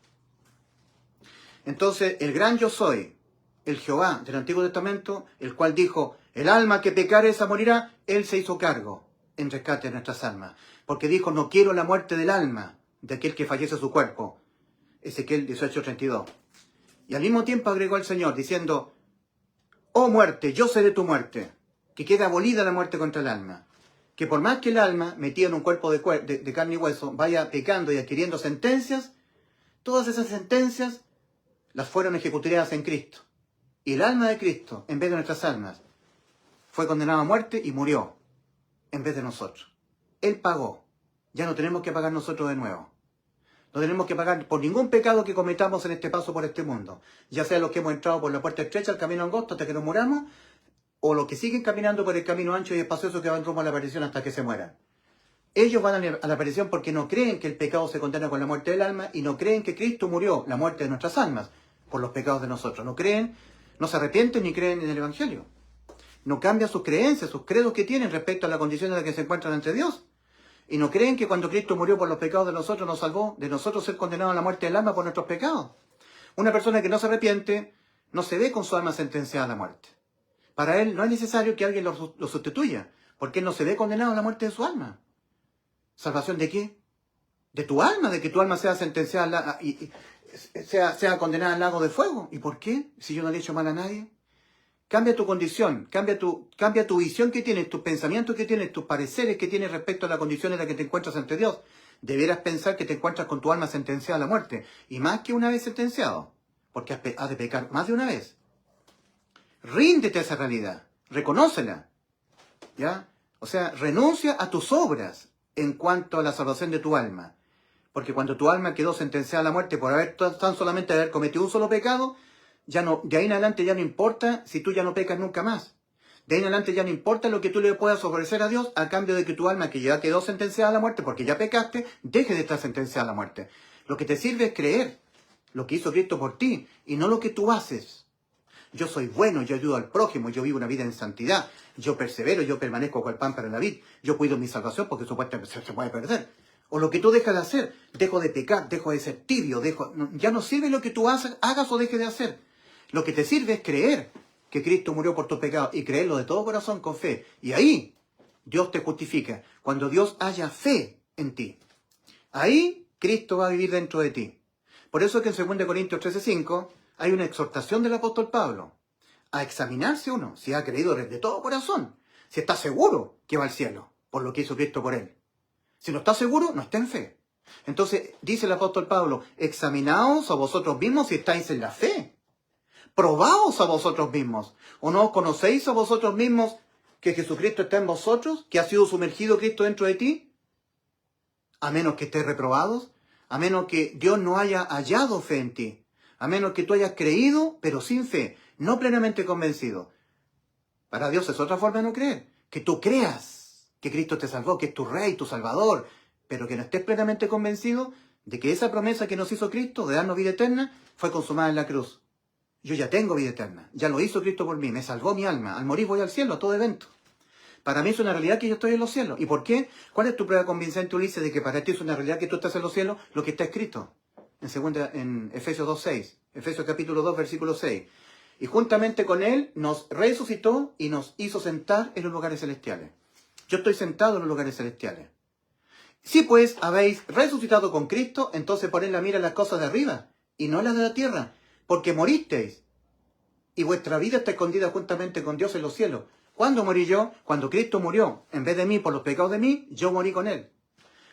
Entonces, el gran yo soy, el Jehová del Antiguo Testamento, el cual dijo, el alma que pecare esa morirá, Él se hizo cargo en rescate de nuestras almas. Porque dijo, no quiero la muerte del alma de aquel que fallece su cuerpo. Ezequiel 18:32. Y al mismo tiempo agregó el Señor diciendo, oh muerte, yo seré tu muerte. Que quede abolida la muerte contra el alma. Que por más que el alma, metida en un cuerpo de carne y hueso, vaya pecando y adquiriendo sentencias, todas esas sentencias las fueron ejecutadas en Cristo. Y el alma de Cristo, en vez de nuestras almas, fue condenado a muerte y murió, en vez de nosotros. Él pagó. Ya no tenemos que pagar nosotros de nuevo. No tenemos que pagar por ningún pecado que cometamos en este paso por este mundo. Ya sea los que hemos entrado por la puerta estrecha, el camino angosto hasta que nos muramos, o los que siguen caminando por el camino ancho y espacioso que van rumbo a la perdición hasta que se mueran. Ellos van a la perdición porque no creen que el pecado se condena con la muerte del alma y no creen que Cristo murió, la muerte de nuestras almas, por los pecados de nosotros. No creen, no se arrepienten ni creen en el Evangelio. No cambian sus creencias, sus credos que tienen respecto a la condición en la que se encuentran ante Dios. Y no creen que cuando Cristo murió por los pecados de nosotros nos salvó de nosotros ser condenados a la muerte del alma por nuestros pecados. Una persona que no se arrepiente no se ve con su alma sentenciada a la muerte. Para él no es necesario que alguien lo sustituya, porque él no se ve condenado a la muerte de su alma. ¿Salvación de qué? De tu alma, de que tu alma sea sentenciada y sea condenada al lago de fuego. ¿Y por qué? Si yo no le he hecho mal a nadie. Cambia tu condición, cambia tu visión que tienes, tus pensamientos que tienes, tus pareceres que tienes respecto a la condición en la que te encuentras ante Dios. Deberás pensar que te encuentras con tu alma sentenciada a la muerte. Y más que una vez sentenciado, porque has de pecar más de una vez. Ríndete a esa realidad, reconócela. ¿Ya? O sea, renuncia a tus obras en cuanto a la salvación de tu alma. Porque cuando tu alma quedó sentenciada a la muerte por tan solamente haber cometido un solo pecado, ya no, de ahí en adelante ya no importa si tú ya no pecas nunca más. De ahí en adelante ya no importa lo que tú le puedas ofrecer a Dios a cambio de que tu alma, que ya quedó sentenciada a la muerte porque ya pecaste, deje de estar sentenciada a la muerte. Lo que te sirve es creer lo que hizo Cristo por ti y no lo que tú haces. yo soy bueno, yo ayudo al prójimo, yo vivo una vida en santidad, yo persevero, yo permanezco con el pan para la vid, yo cuido mi salvación porque supuestamente se puede perder. O lo que tú dejas de hacer, dejo de pecar, dejo de ser tibio, ya no sirve lo que tú hagas o dejes de hacer. Lo que te sirve es creer que Cristo murió por tus pecados y creerlo de todo corazón con fe. Y ahí Dios te justifica, cuando Dios haya fe en ti. Ahí Cristo va a vivir dentro de ti. Por eso es que en 2 Corintios 13:5 hay una exhortación del apóstol Pablo a examinarse uno, si ha creído de todo corazón, si está seguro que va al cielo, por lo que hizo Cristo por él. Si no está seguro, no está en fe. Entonces, dice el apóstol Pablo, examinaos a vosotros mismos si estáis en la fe. Probaos a vosotros mismos. ¿O no os conocéis a vosotros mismos que Jesucristo está en vosotros? ¿Que ha sido sumergido Cristo dentro de ti? A menos que estés reprobados, a menos que Dios no haya hallado fe en ti, a menos que tú hayas creído, pero sin fe, no plenamente convencido. Para Dios es otra forma de no creer. Que tú creas que Cristo te salvó, que es tu Rey, tu Salvador, pero que no estés plenamente convencido de que esa promesa que nos hizo Cristo de darnos vida eterna fue consumada en la cruz. Yo ya tengo vida eterna, ya lo hizo Cristo por mí, me salvó mi alma, al morir voy al cielo a todo evento. Para mí es una realidad que yo estoy en los cielos. ¿Y por qué? ¿Cuál es tu prueba convincente, Ulises, de que para ti es una realidad que tú estás en los cielos? Lo que está escrito en Efesios 2:6, Efesios capítulo 2, versículo 6. Y juntamente con Él nos resucitó y nos hizo sentar en los lugares celestiales. Yo estoy sentado en los lugares celestiales. Si pues habéis resucitado con Cristo, entonces poned la mira en las cosas de arriba y no en las de la tierra, porque moristeis y vuestra vida está escondida juntamente con Dios en los cielos. ¿Cuándo morí yo? Cuando Cristo murió. En vez de mí, por los pecados de mí, yo morí con Él.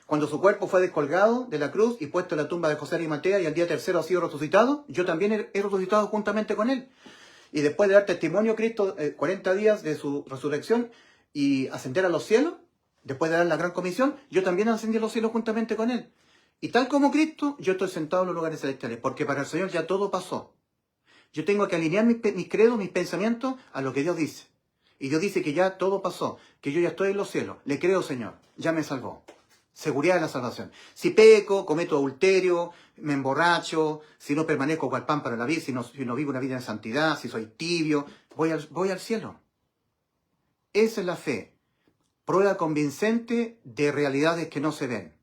Cuando su cuerpo fue descolgado de la cruz y puesto en la tumba de José de Arimatea y al día tercero ha sido resucitado, yo también he resucitado juntamente con Él. Y después de dar testimonio a Cristo 40 días de su resurrección y ascender a los cielos, después de dar la gran comisión, yo también ascendí a los cielos juntamente con Él. Y tal como Cristo, yo estoy sentado en los lugares celestiales, porque para el Señor ya todo pasó. Yo tengo que alinear mis credos, mis pensamientos a lo que Dios dice. Y Dios dice que ya todo pasó, que yo ya estoy en los cielos. Le creo, Señor, ya me salvó. Seguridad de la salvación. Si peco, cometo adulterio, me emborracho, si no permanezco con el pan para la vida, si no vivo una vida en santidad, si soy tibio, voy al cielo. Esa es la fe. Prueba convincente de realidades que no se ven.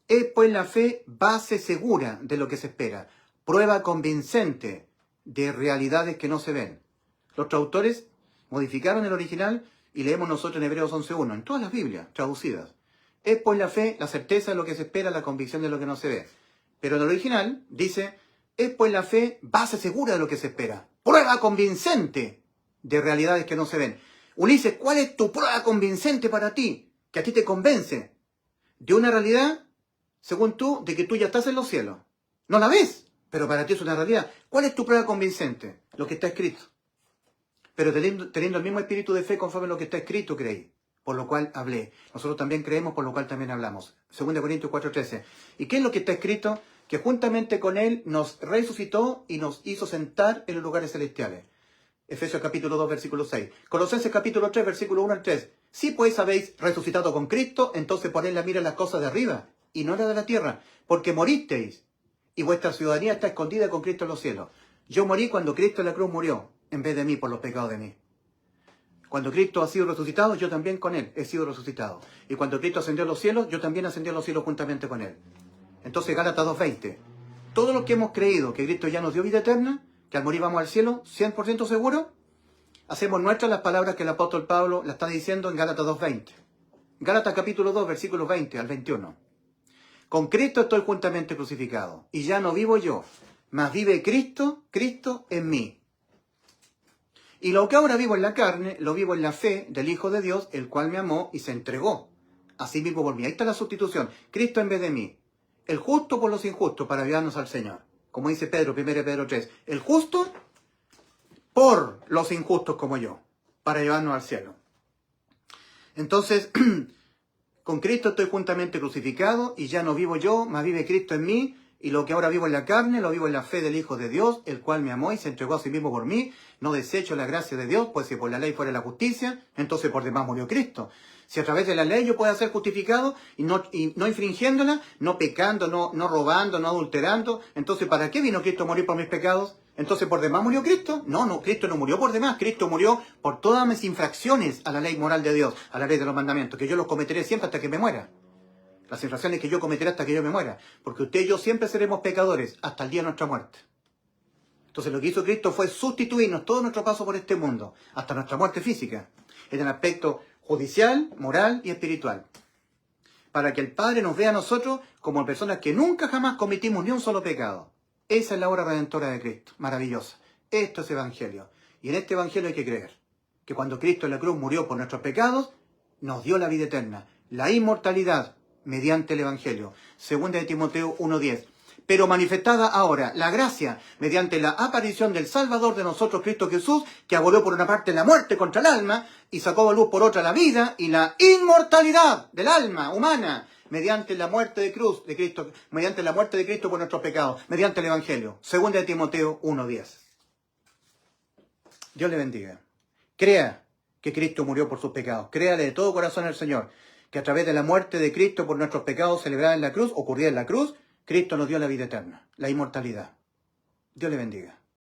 Es pues la fe base segura de lo que se espera. Prueba convincente de realidades que no se ven. Los traductores modificaron el original y leemos nosotros en Hebreos 11:1, en todas las Biblias traducidas. Es pues la fe, la certeza de lo que se espera, la convicción de lo que no se ve. Pero en el original dice, es pues la fe base segura de lo que se espera. Prueba convincente de realidades que no se ven. Ulises, ¿cuál es tu prueba convincente para ti? Que a ti te convence de una realidad, según tú, de que tú ya estás en los cielos. No la ves, pero para ti es una realidad. ¿Cuál es tu prueba convincente? Lo que está escrito. Pero teniendo el mismo espíritu de fe conforme a lo que está escrito, creí. Por lo cual hablé. Nosotros también creemos, por lo cual también hablamos. 2 Corintios 4:13. ¿Y qué es lo que está escrito? Que juntamente con Él nos resucitó y nos hizo sentar en los lugares celestiales. Efesios capítulo 2, versículo 6. Colosenses capítulo 3, versículo 1 al 3. Si pues habéis resucitado con Cristo, entonces poned la mira en las cosas de arriba y no en las de la tierra, porque moristeis y vuestra ciudadanía está escondida con Cristo en los cielos. Yo morí cuando Cristo en la cruz murió, en vez de mí, por los pecados de mí. Cuando Cristo ha sido resucitado, yo también con Él he sido resucitado. Y cuando Cristo ascendió a los cielos, yo también ascendí a los cielos juntamente con Él. Entonces, Gálatas 2:20. Todos los que hemos creído que Cristo ya nos dio vida eterna, que al morir vamos al cielo, 100% seguro, hacemos nuestras las palabras que el apóstol Pablo la está diciendo en Gálatas 2:20. Gálatas capítulo 2, versículos 20 al 21. Con Cristo estoy juntamente crucificado, y ya no vivo yo, mas vive Cristo, Cristo en mí. Y lo que ahora vivo en la carne, lo vivo en la fe del Hijo de Dios, el cual me amó y se entregó así mismo por mí. Ahí está la sustitución. Cristo en vez de mí. El justo por los injustos para llevarnos al Señor. Como dice Pedro, 1 Pedro 3. El justo por los injustos como yo, para llevarnos al cielo. Entonces, con Cristo estoy juntamente crucificado y ya no vivo yo, mas vive Cristo en mí. Y lo que ahora vivo en la carne, lo vivo en la fe del Hijo de Dios, el cual me amó y se entregó a sí mismo por mí. No desecho la gracia de Dios, pues si por la ley fuera la justicia, entonces por demás murió Cristo. Si a través de la ley yo puedo ser justificado y no infringiéndola, no pecando, no robando, no adulterando, entonces ¿para qué vino Cristo a morir por mis pecados? Entonces ¿por demás murió Cristo? No, Cristo no murió por demás, Cristo murió por todas mis infracciones a la ley moral de Dios, a la ley de los mandamientos, que yo los cometeré siempre hasta que me muera. Las infracciones que yo cometeré hasta que yo me muera, porque usted y yo siempre seremos pecadores hasta el día de nuestra muerte. Entonces lo que hizo Cristo fue sustituirnos todo nuestro paso por este mundo, hasta nuestra muerte física, en el aspecto judicial, moral y espiritual. Para que el Padre nos vea a nosotros como personas que nunca jamás cometimos ni un solo pecado. Esa es la obra redentora de Cristo, maravillosa. Esto es Evangelio. Y en este Evangelio hay que creer que cuando Cristo en la cruz murió por nuestros pecados, nos dio la vida eterna, la inmortalidad mediante el Evangelio. Segunda de Timoteo 1:10. Pero manifestada ahora la gracia mediante la aparición del Salvador de nosotros, Cristo Jesús, que abolió por una parte la muerte contra el alma y sacó a luz por otra la vida y la inmortalidad del alma humana mediante la muerte de cruz de Cristo, mediante la muerte de Cristo por nuestros pecados, mediante el Evangelio. Segunda de Timoteo 1:10. Dios le bendiga. Crea que Cristo murió por sus pecados. Créale de todo corazón al Señor, que a través de la muerte de Cristo por nuestros pecados celebrada en la cruz, ocurrida en la cruz, Cristo nos dio la vida eterna, la inmortalidad. Dios le bendiga.